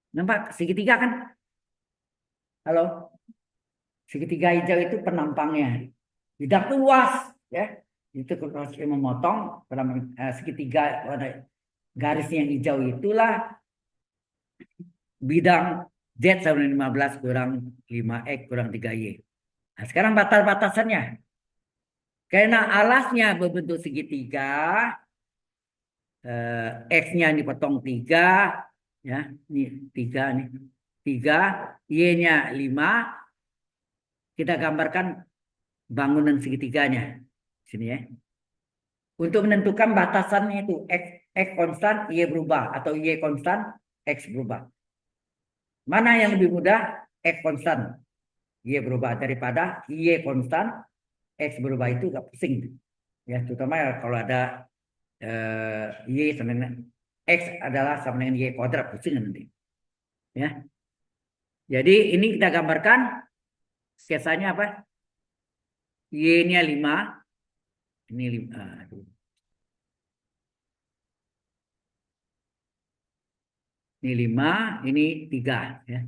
Nampak segitiga kan? Halo? Segitiga hijau itu penampangnya. Bidang itu luas, ya. Itu kalau memotong segitiga warna garisnya yang hijau itulah bidang Z sama 15 kurang 5X kurang 3Y. Nah, sekarang batas-batasannya. Karena alasnya berbentuk segitiga, X-nya dipotong 3, ya, ini 3 nih. 3, Y-nya 5, kita gambarkan bangunan segitiganya. Sini ya. Untuk menentukan batasannya itu X konstan, Y berubah. Atau Y konstan, X berubah. Mana yang lebih mudah? X konstan, Y berubah daripada Y konstan, X berubah itu gak pusing. Ya, terutama kalau ada Y sama dengan X adalah sama dengan Y kuadrat, pusing nanti. Ya. Jadi ini kita gambarkan sketsanya apa? Y-nya 5. Ini 5. Ini 5, ini 3. Ya.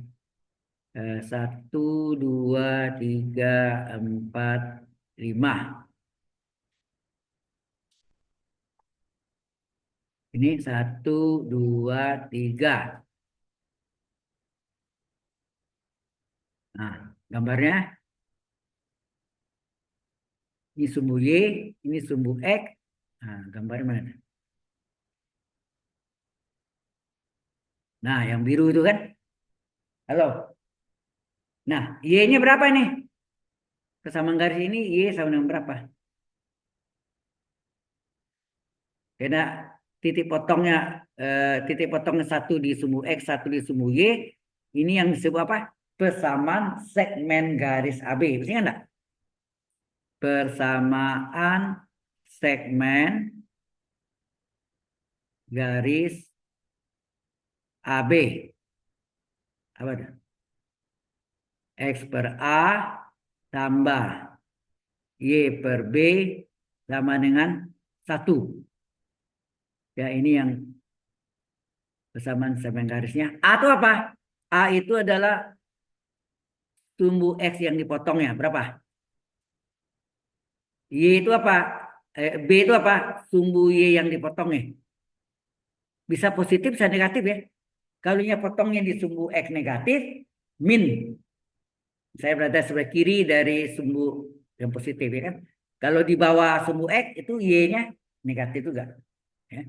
1, 2, 3, 4, 5. Ini 1, 2, 3. Nah, gambarnya ini sumbu Y, ini sumbu X. Nah, gambarnya mana? Nah, yang biru itu kan? Halo. Nah, Y-nya berapa nih? Kesamaan garis ini Y sama dengan berapa? Karena titik potongnya satu di sumbu X, satu di sumbu Y. Ini yang disebut apa? Persamaan segmen garis AB. Bisa enggak? Persamaan segmen garis AB. Apa itu? X per A tambah Y per B sama dengan 1. Ya, ini yang persamaan segmen garisnya. A itu apa? A itu adalah sumbu X yang dipotongnya. Berapa? Y itu apa? B itu apa? Sumbu Y yang dipotongnya. Bisa positif, bisa negatif ya. Kalau potongnya di sumbu X negatif, min. Saya berada sebelah kiri dari sumbu yang positif ya kan. Kalau di bawah sumbu X itu Y-nya negatif juga. Ya.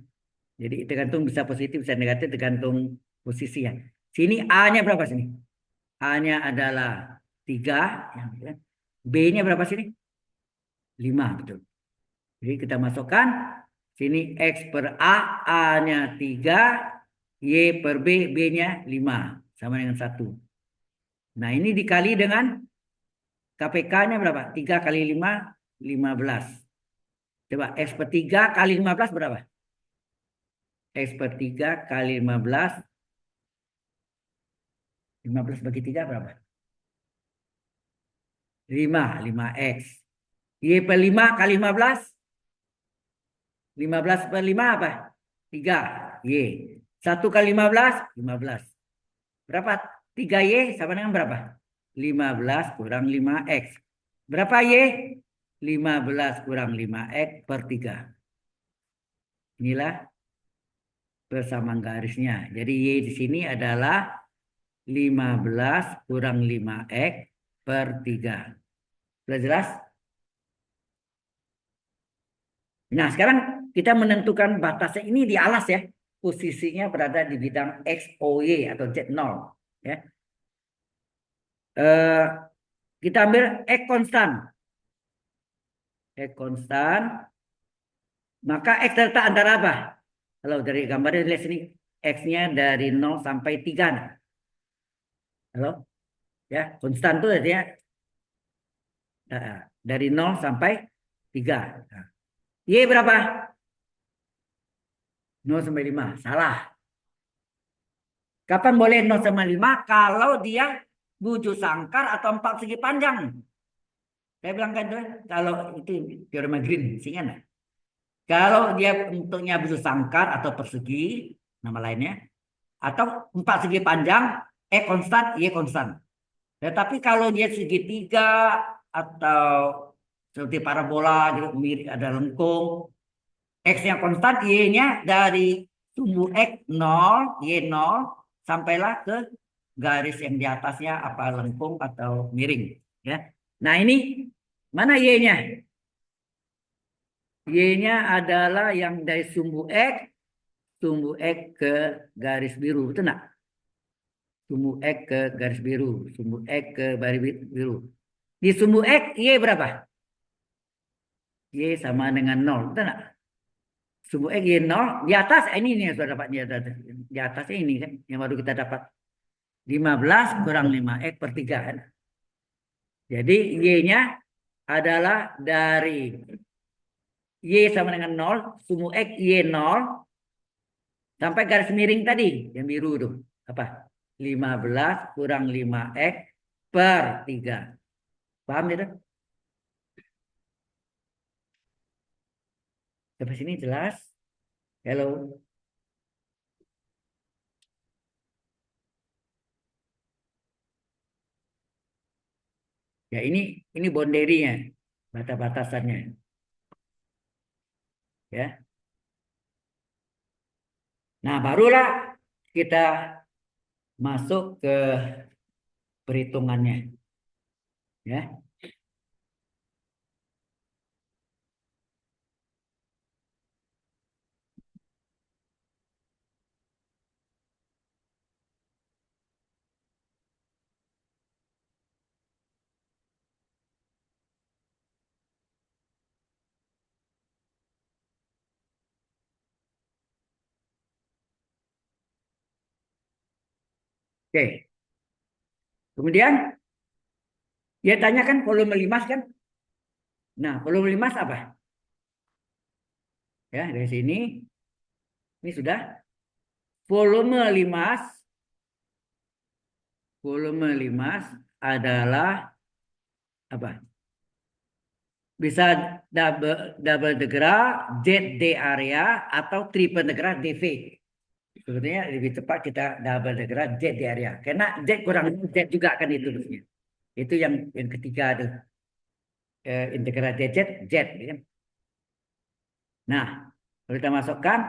Jadi tergantung bisa positif, bisa negatif tergantung posisinya. Sini A-nya berapa sini? A-nya adalah 3. Ya. B-nya berapa sini? 5, betul. Jadi kita masukkan sini X per A, A-nya 3, Y per B, B-nya 5. Sama dengan 1. Nah ini dikali dengan KPK-nya berapa? 3 kali 5, 15. Coba X per 3 kali 15 berapa? X per 3 kali 15. 15 bagi 3 berapa? 5X. Y per 5 kali 15. 15 per 5 apa? 3. Y. 1 kali 15, 15. Berapa? 3Y sama dengan berapa? 15 kurang 5X. Berapa Y? 15 kurang 5X per 3. Inilah persamaan garisnya. Jadi Y di sini adalah 15 kurang 5X per 3. Sudah jelas? Nah, sekarang kita menentukan batasnya ini di alas ya. Posisinya berada di bidang XOY atau Z0. Ya. Kita ambil X konstan. X konstan. Maka X terletak antara apa? Kalau dari gambarnya lihat sini. X-nya dari 0 sampai 3. Nah. Halo? Ya, konstan tuh artinya dari 0 sampai 3. Nah, Y berapa? 0 sampai 5. Salah. Kapan boleh 0 sampai 5? Kalau dia bujur sangkar atau empat segi panjang. Saya bilang kan tuh, kalau itu teorema Green, ingat nggak? Kalau dia bentuknya bujur sangkar atau persegi, nama lainnya, atau empat segi panjang, konstan, Y konstan. Tetapi kalau dia segitiga atau seperti parabola, gitu, mirip ada lengkung, X-nya konstan, Y-nya dari sumbu X 0, Y 0, sampailah ke garis yang di atasnya apa lengkung atau miring. Ya. Nah ini mana Y-nya? Y-nya adalah yang dari sumbu X ke garis biru, betul nggak? Sumbu X ke garis biru, sumbu X ke garis biru. Di sumbu X, Y berapa? Y sama dengan 0, betul nggak? Sumbu X Y 0, di atas ini nih yang sudah dapat di atasnya ini kan yang baru kita dapat 15 kurang 5x per 3 kan. Jadi Y-nya adalah dari Y sama dengan 0, sumbu X Y 0 sampai garis miring tadi yang biru tuh. Apa? 15 kurang 5x per 3. Paham itu? Sampai sini jelas? Hello. Ya ini boundary-nya, batas-batasannya ya. Nah, barulah kita masuk ke perhitungannya ya. Oke. Kemudian dia tanyakan volume limas kan. Nah, volume limas apa? Ya, dari sini ini sudah volume limas. Volume limas adalah apa? Bisa double degrad ZD area atau triple degrad DV. Sebetulnya lebih tepat kita double degrad Z di area. Karena Z kurang Z juga kan itu terusnya. Itu yang ketiga tuh. Integral DZ Z, ya kan? Nah, kalau kita masukkan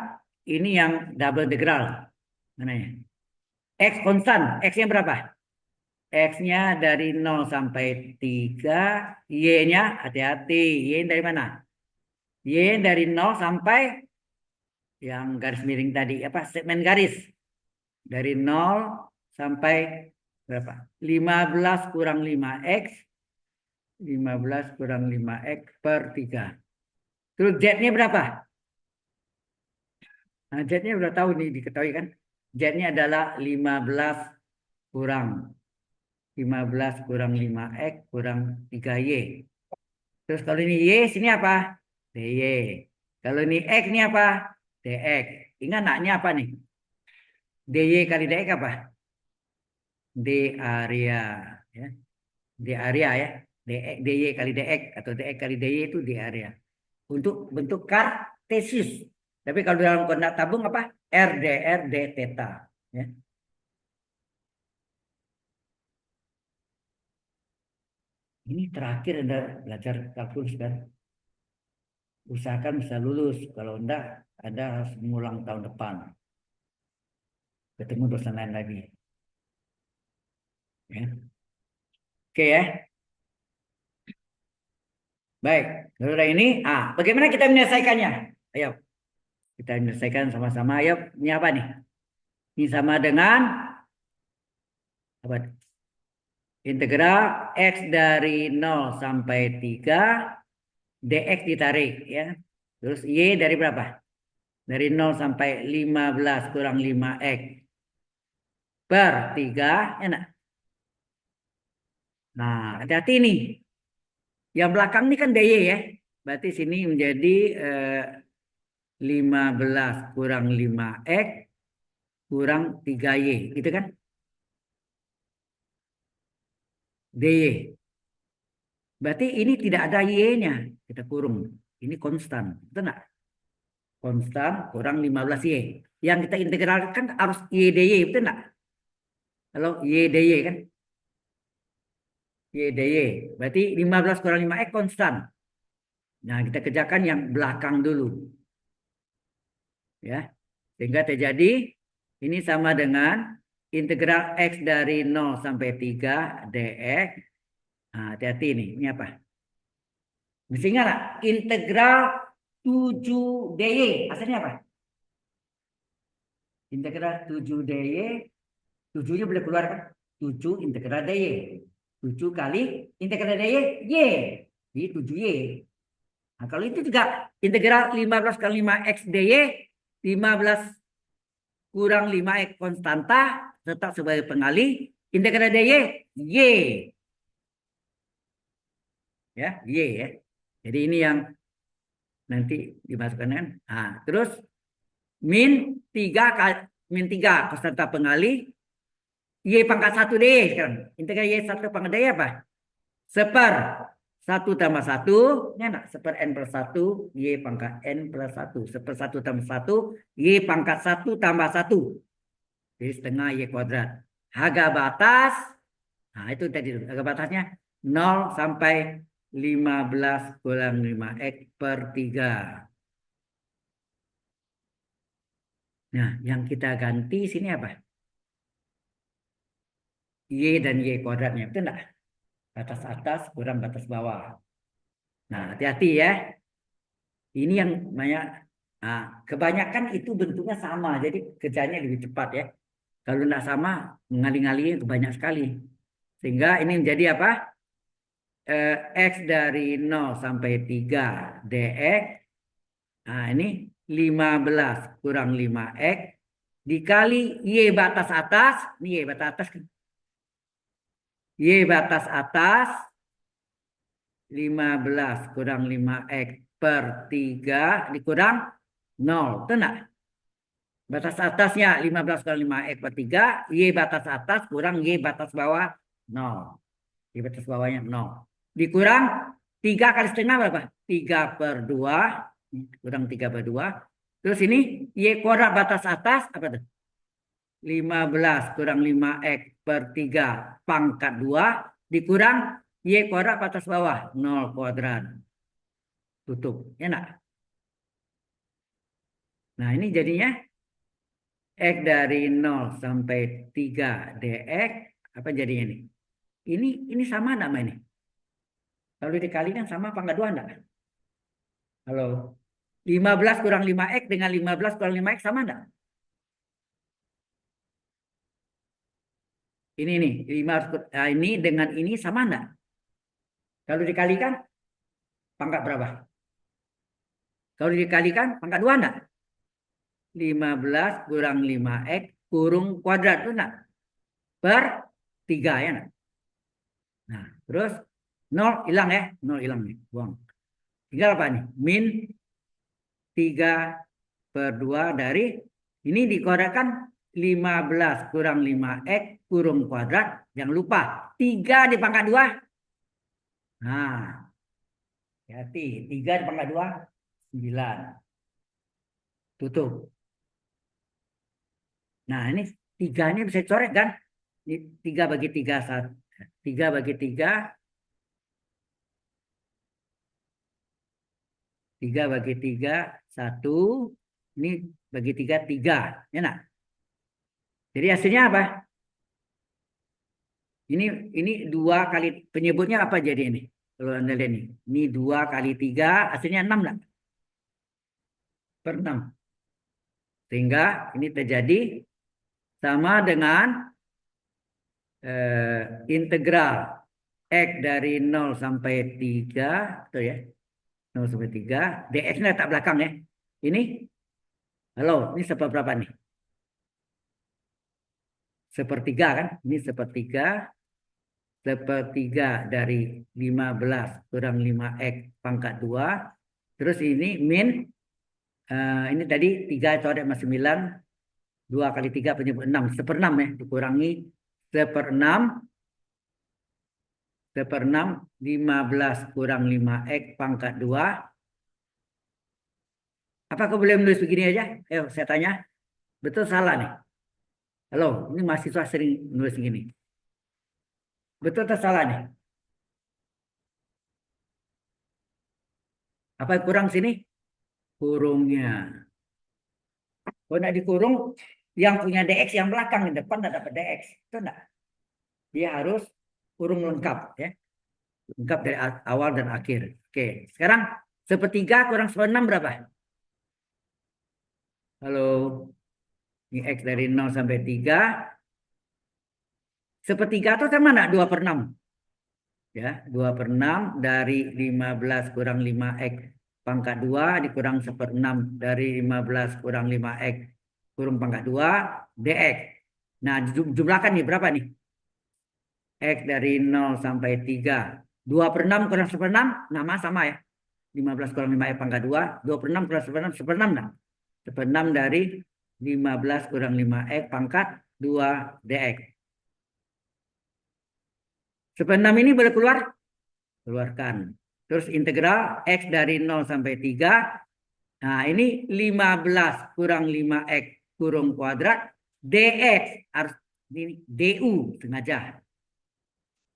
ini yang double integral. Mana ya? X konstan. X-nya berapa? X-nya dari 0 sampai 3. Y-nya hati-hati. Y dari mana? Y dari 0 sampai yang garis miring tadi. Apa? Segmen garis. Dari 0 sampai berapa? 15 kurang 5X. 15 kurang 5X per 3. Terus Z-nya berapa? Nah, Z-nya udah tahu nih, diketahui kan? Z-nya adalah kurang 15 kurang 5X kurang 3Y. Terus kalau ini Y, sini apa? DY. Kalau ini X, ini apa? DX. Ingat naknya apa nih? DY kali DX apa? D area. Ya. D area ya. DX, DY kali DX atau DX kali DY itu D area. Untuk bentuk kartesius. Tapi kalau dalam koordinat tabung apa? RDR D theta. Ya. Ini terakhir Anda belajar kalkulus kan? Usahakan bisa lulus. Kalau enggak, Anda harus mengulang tahun depan. Ketemu dosen lain lagi. Ya. Oke ya. Baik. Lalu ini, bagaimana kita menyelesaikannya? Ayo, kita menyelesaikan sama-sama. Ayo, ini apa nih? Ini sama dengan apa? Integral X dari 0 sampai 3 dx ditarik ya. Terus Y dari berapa? Dari 0 sampai 15 kurang 5x per 3 enak. Nah, hati-hati nih. Yang belakang ini kan DY ya. Berarti sini menjadi 15 kurang 5X kurang 3Y. Gitu kan? DY. Berarti ini tidak ada Y-nya. Kita kurung. Ini konstan. Betul nggak? Konstan kurang 15Y. Yang kita integralkan harus Y DY. Betul nggak? Kalau Y DY kan? Y DY. Berarti 15 kurang 5X konstan. Nah, kita kerjakan yang belakang dulu. Ya. Sehingga terjadi ini sama dengan integral X dari 0 sampai 3 dx. Nah, hati-hati nih. Ini apa? Mesti ingat nggak? Integral 7 dy. Asalnya apa? Integral 7 dy. 7-nya boleh keluar kan? 7 integral dy. 7 kali integral dy. Y. Jadi 7y. Nah, kalau itu juga integral 15 kali 5x dy. 15 kurang 5x konstanta tetap sebagai pengalih. Integral dy. Y. Ya, Y ya. Jadi ini yang nanti dimasukkan kan. Nah, terus min 3 kali min 3 konstanta pengalih Y pangkat 1 D sekarang. Integral Y 1 pangkat D apa? Seper 1 tambah 1. Ya enggak? Seper N plus 1. Y pangkat N plus 1. Seper 1 tambah 1. Y pangkat 1 tambah 1. Jadi setengah Y kuadrat. Harga batas. Nah itu tadi. Harga batasnya 0 sampai 15 kurang 5x per 3. Nah yang kita ganti sini apa? Y dan Y kuadratnya. Betul enggak? Batas atas kurang batas bawah. Nah, hati-hati ya. Ini yang banyak. Nah, kebanyakan itu bentuknya sama, jadi kerjanya lebih cepat ya. Kalau tidak sama, mengalih-alihnya banyak sekali. Sehingga ini menjadi apa? X dari 0 sampai 3 dx. Nah, ini 15 kurang 5x dikali Y batas atas. Ini Y batas atas kan? Y batas atas 15 kurang 5x per 3 dikurang 0. Betul enggak? Batas atasnya 15 kali 5x per 3. Y batas atas kurang Y batas bawah 0. Y batas bawahnya 0. Dikurang 3 kali setengah berapa? 3 per 2. Kurang 3 per 2. Terus ini Y kuadrat batas atas apa tuh? 15 kurang 5x per 3 pangkat 2. Dikurang Y kuadrat batas bawah 0 kuadrat. Tutup. Ya enggak? Nah ini jadinya X dari 0 sampai 3 dx. Apa jadinya nih? Ini sama enggak ini? Kalau dikalikan sama apa enggak 2 enggak? Halo. 15 kurang 5x dengan 15 kurang 5x sama enggak? Ini nih. Nah, ini dengan ini sama enggak? Kalau dikalikan pangkat berapa? Kalau dikalikan pangkat 2 enggak? 15 kurang 5x kurung kuadrat itu enggak? Per 3 ya enggak? Nah, terus 0 hilang ya. 0 hilang nih. Buang. Tinggal apa nih? Min 3 per 2 dari ini dikuadratkan 15 kurang 5x kurung kuadrat. Jangan lupa 3 di pangkat 2. Nah, hati 3 di pangkat 2 9. Tutup. Nah, ini 3 ini bisa coret kan? Ini 3 bagi 3 1. 3 bagi 3 3 bagi 3 1. Ini bagi 3 3. Ya nah. Jadi hasilnya apa? Ini 2 kali penyebutnya apa jadi ini? Kalau Anda lihat nih. Ini 2 kali 3 hasilnya 6 lah. Per 6. Sehingga ini terjadi sama dengan integral X dari 0 sampai 3. Tuh ya. 0 sampai 3. DX-nya letak belakang ya. Ini, halo, ini seperberapa nih? Sepertiga kan? Ini sepertiga sepertiga dari 15 kurang 5x pangkat 2. Terus ini min, ini tadi 3 coret sama 9. 2 kali 3 penyebut 6. Seperenam ya. Dikurangi seperenam. Seperenam 15 kurang 5x pangkat 2. Apa aku boleh menulis begini aja? Saya tanya. Betul salah nih? Halo, ini mahasiswa sering nulis gini. Betul atau salah nih? Apa yang kurang sini? Kurungnya. Kalau nak dikurung, yang punya DX yang belakang, yang depan tidak dapat DX. Itu enggak. Dia harus kurung lengkap. Ya. Lengkap dari awal dan akhir. Oke, sekarang sepertiga kurang seperenam berapa? Halo, ini X dari 0 sampai 3. Sepertiga itu sama enggak? 2 per 6. Ya, 2 per 6 dari 15 kurang 5x pangkat 2 dikurang 1/6 dari 15 kurang 5x kurung pangkat 2 dx. Nah, jumlahkan nih berapa nih? X dari 0 sampai 3. 2 per 6 kurang 1/6, nama sama ya. 15 kurang 5x pangkat 2, 2 per 6 kurang 1/6, 1/6 nah. 1/6 dari 15 kurang 5x pangkat 2 dx. 1/6 ini boleh keluar? Keluarkan. Terus integral X dari 0 sampai 3. Nah, ini 15 kurang 5X kurung kuadrat. DX harus ini DU sengaja.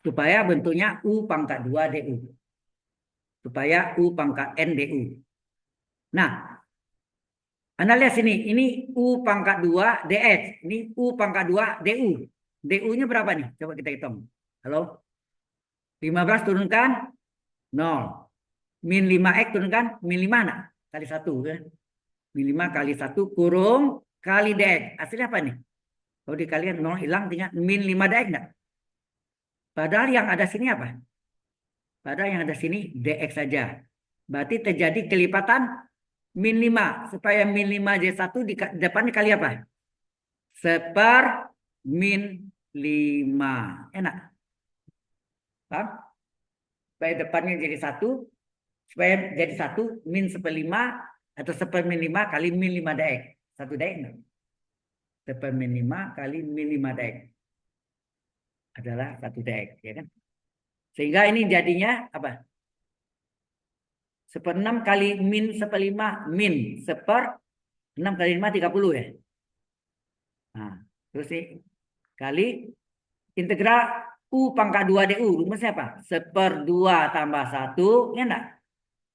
Supaya bentuknya U pangkat 2 DU. Supaya U pangkat N DU. Nah, Anda lihat sini. Ini U pangkat 2 DX. Ini U pangkat 2 DU. DU-nya berapa nih? Coba kita hitung. Halo? 15 turunkan 0. Min 5X turunkan min 5 nak? Kali 1 kan? Min 5 kali 1 kurung kali DX. Hasilnya apa nih? Kalau dikalikan 0 hilang tinggal min 5 DX enggak? Padahal yang ada sini apa? Padahal yang ada sini DX saja. Berarti terjadi kelipatan min 5. Supaya min 5 jadi 1 di depannya kali apa? Seper min 5. Enak? Paham? Supaya depannya jadi 1. Supaya jadi 1 min 1/5 atau 1/5 kali min 5 DX. 1 DX enggak? 1/5 kali min 5 DX adalah 1 DX, ya kan? Sehingga ini jadinya apa? 1/6 kali min 1/5 min 1/6 kali 5 30 ya. Nah, terus ini kali integral U pangkat 2 DU. Rumusnya apa? 1/2 tambah 1. Ya enggak?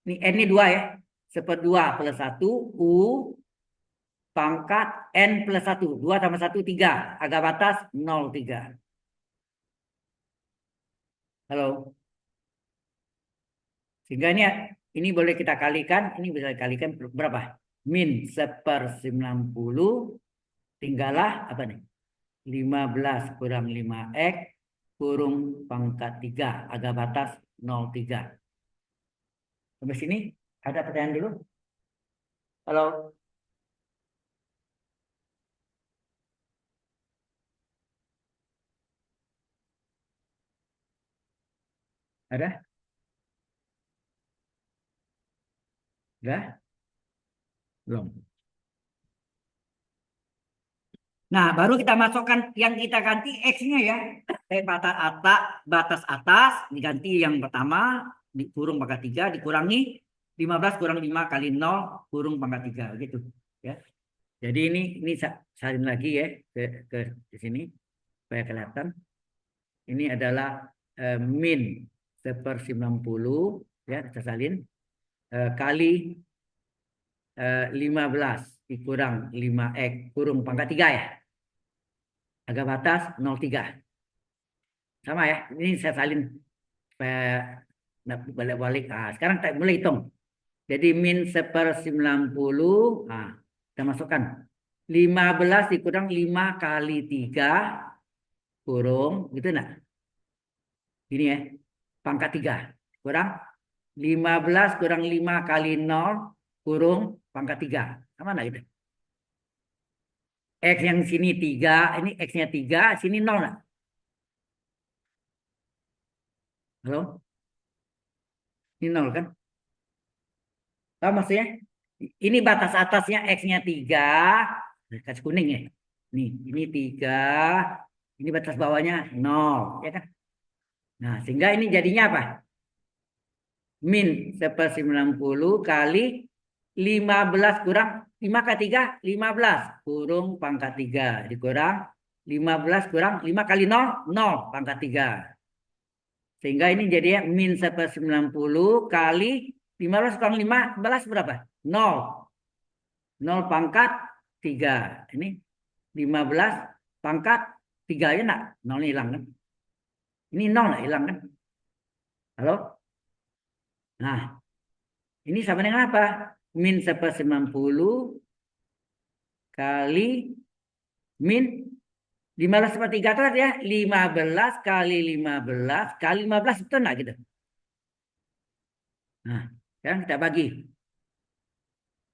Ini N ini 2 ya. 1/2 plus 1 U pangkat N plus 1. 2 tambah 1 3. Agak batas 0,3. Halo. Sehingga ini boleh kita kalikan. Ini bisa dikalikan berapa? Min 1/90 tinggallah apa nih? 15 kurang 5x kurung pangkat 3. Agak batas 0,3. Sampai sini ada pertanyaan dulu? Halo? Ada? Enggak? Belum. Nah, baru kita masukkan yang kita ganti X-nya ya. Batas atas diganti yang pertama, dikurung pangkat 3, dikurangi 15 kurang 5 kali 0 kurung pangkat 3. Gitu. Ya. Jadi ini salin lagi ya ke sini supaya kelihatan. Ini adalah min 1/90 ya, kita salin kali 15 dikurang 5x kurung pangkat 3 ya. Agak batas 0,3. Sama ya. Ini saya salin supaya balik-balik. Nah, sekarang kita mulai hitung. Jadi min 1/90. Nah, kita masukkan 15 dikurang 5 kali 3 kurung gitu enggak? Ini ya. Pangkat 3 kurang 15 kurang 5 kali 0 kurung pangkat 3. Sama enggak gitu? X yang sini 3, ini X-nya 3, sini 0 enggak? Halo? Ini nol kan? Tahu maksudnya? Ini batas atasnya X-nya 3. Kasih kuning ya. Nih, ini 3. Ini batas bawahnya nol. Ya kan? Nah, sehingga ini jadinya apa? Min 1/90 kali 15 kurang 5 ke 3, 15 kurung pangkat 3. Dikurang 15 kurang 5 kali nol, nol pangkat 3. Sehingga ini jadinya min 1/90 kali 15 kurang 15 berapa? Nol, nol pangkat 3. Ini 15 pangkat 3 ya nak? Nolnya hilang kan? Ini nol lah hilang kan? Halo? Nah, ini sama dengan apa? Min 1/90 kali min 15/3 itu ya 15 kali 15 kali 15 betul nggak gitu? Nah, sekarang kita bagi.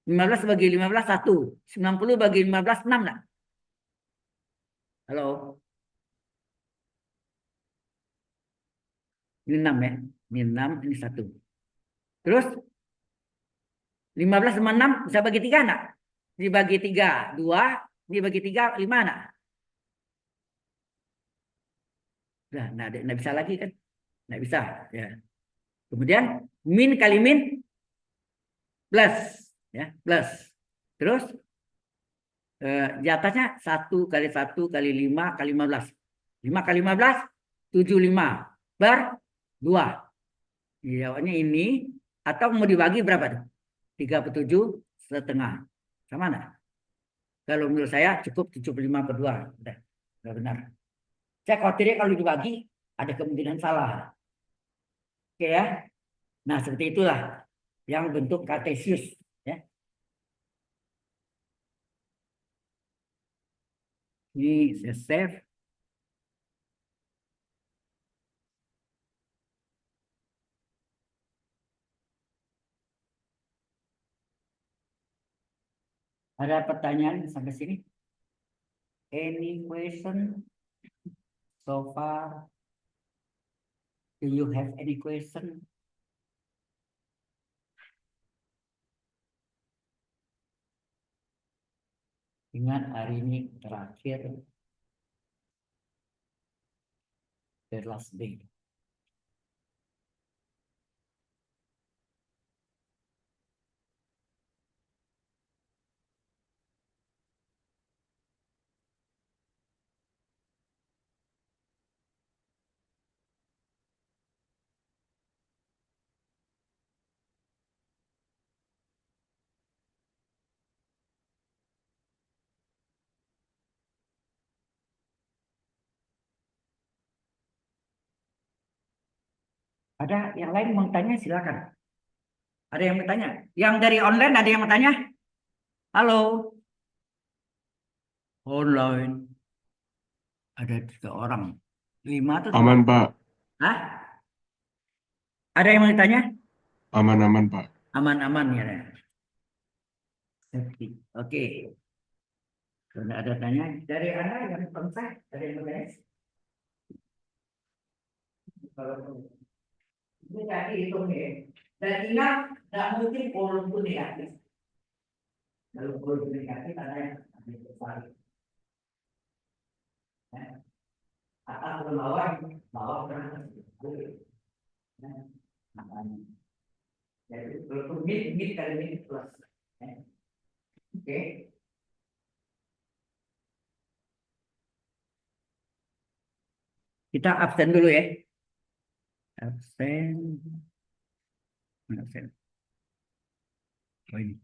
15 bagi 15 1. 90 bagi 15 6 nggak? Halo? Ini 6 ya. Ini 6, ini 1. Terus 15 sama 6 bisa bagi 3 nggak? Dibagi 3 2, dibagi 3 5 nggak? Nah, nggak bisa lagi kan? Nggak bisa. Ya. Kemudian min kali min plus. Ya, plus. Terus di atasnya 1 kali 1 kali 5 kali 15. 5 kali 15, 75 per 2. Jawabnya ini atau mau dibagi berapa tuh? 37,5. Sama enggak? Kalau menurut saya cukup 75 per 2. Udah benar. Saya khawatirnya kalau dibagi ada kemungkinan salah. Oke ya. Nah, seperti itulah yang bentuk kartesius ya. Ini saya save. Ada pertanyaan sampai sini? Any question so far? Do you have any question? Ingat hari ini terakhir, the last day. Ada yang lain mau tanya silakan. Ada yang bertanya? Yang dari online ada yang bertanya? Halo, online ada 3 orang, 5 atau 3? Aman, Pak. Hah? Ada yang mau ditanya? Aman-aman, Pak. Aman-aman ya. Safety. Oke. Kalau ada tanya dari Anda yang bangsa, ada yang bertanya? Kalau ini tadi hitung ya. Dan ingat, nggak mungkin volume pun negatif. Kalau volume negatif ada yang terbalik. Ya. Atas ke bawah, bawah pernah terbalik. Ya. Makanya. Jadi kalau mid kali ini plus. Ya. Oke. Kita absen dulu ya. Absen. Absen. Oh, ini.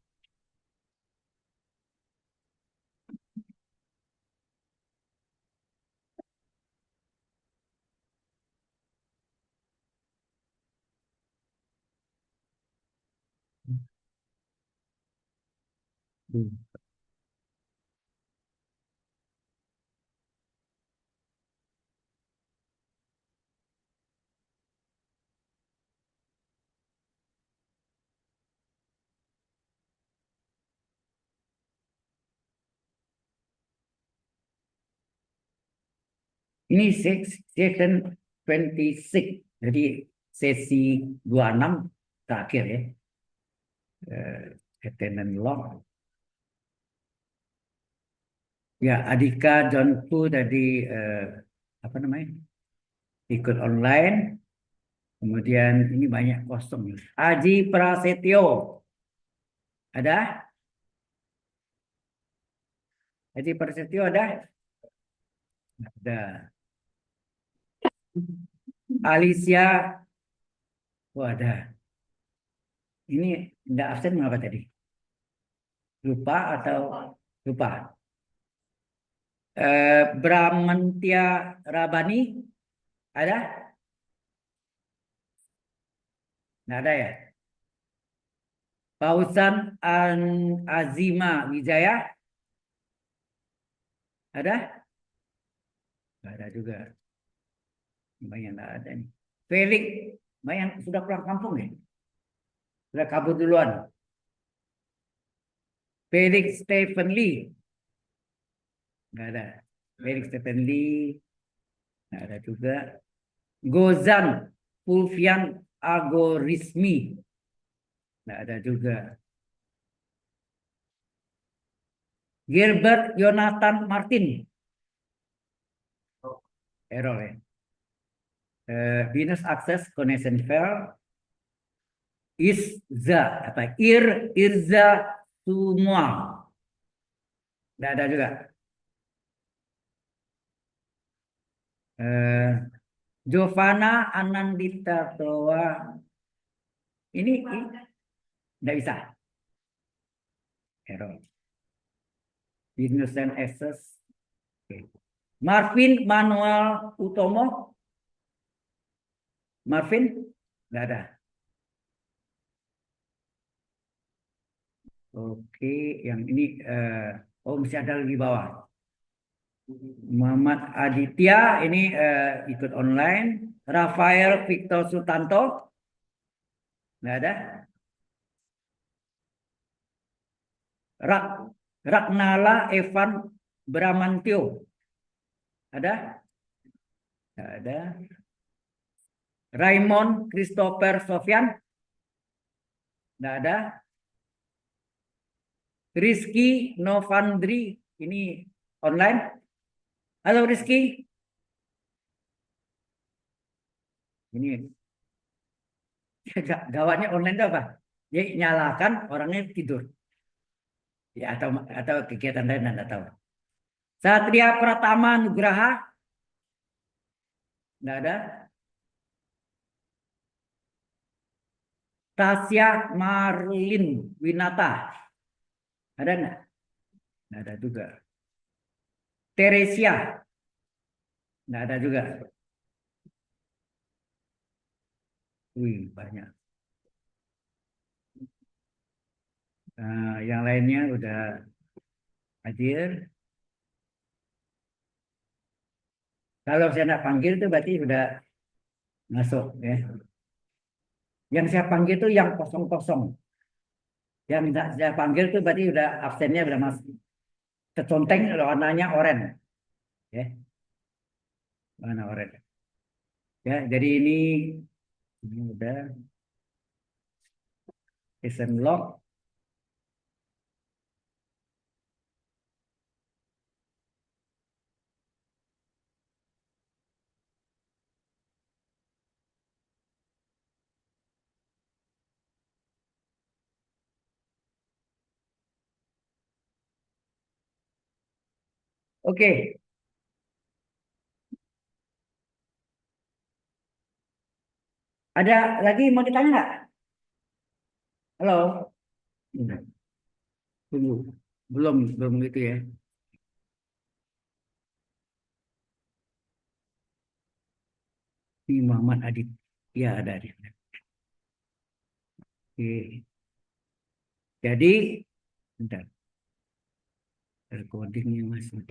Ini section 26. Jadi sesi 26 terakhir ya. Attendance log. Ya, Adika Johnku tadi apa namanya? Ikut online. Kemudian ini banyak kosong. Aji Prasetyo. Ada? Aji Prasetyo ada? Ada. Alicia. Oh, ada. Ini tidak absen mengapa tadi? Lupa atau lupa? Bramantia Rabani ada? Nggak ada ya? Pausan Azima Wijaya ada? Nggak ada juga. Banyak nggak ada nih. Felix, banyak sudah pulang kampung ya? Sudah kabur duluan. Felix Stephen Lee nggak ada. Felix Stephen Lee nggak ada juga. Gozan Fulvian Agorismi nggak ada juga. Gilbert Jonathan Martin error ya. Venus Access Connection Fair Izza apa Irza semua nggak ada juga. Eh, Giovanna Anandita Toa ini nggak bisa error. Business and Access. Okay. Marvin Manuel Utomo. Marvin nggak ada. Oke, yang ini oh masih ada lagi bawah. Muhammad Aditya ini ikut online. Rafael Victor Sutanto nggak ada. Ragnala Evan Bramantio ada? Nggak ada. Raymond Christopher Sofyan nggak ada. Rizky Novandri ini online. Halo Rizky. Ini gawatnya online itu apa? Dia nyalakan orangnya tidur. Ya atau kegiatan lain Anda tahu. Satria Pratama Nugraha nggak ada. Tasya Marlin Winata ada nggak? Nggak ada juga. Teresia nggak ada juga. Wih banyak. Yang lainnya udah hadir. Kalau saya nak panggil itu berarti sudah masuk ya. Yang saya panggil itu yang kosong-kosong. Yang tidak saya panggil itu berarti udah absennya udah masuk. Keconteng warnanya oranye. Ya, warna oranye. Ya, jadi ini udah listen log. Oke, ada lagi mau ditanya nggak? Halo? Tunggu. Belum gitu ya. Ini Muhammad Adit. Ya ada di. Oke. Jadi, bentar. Recordingnya masih.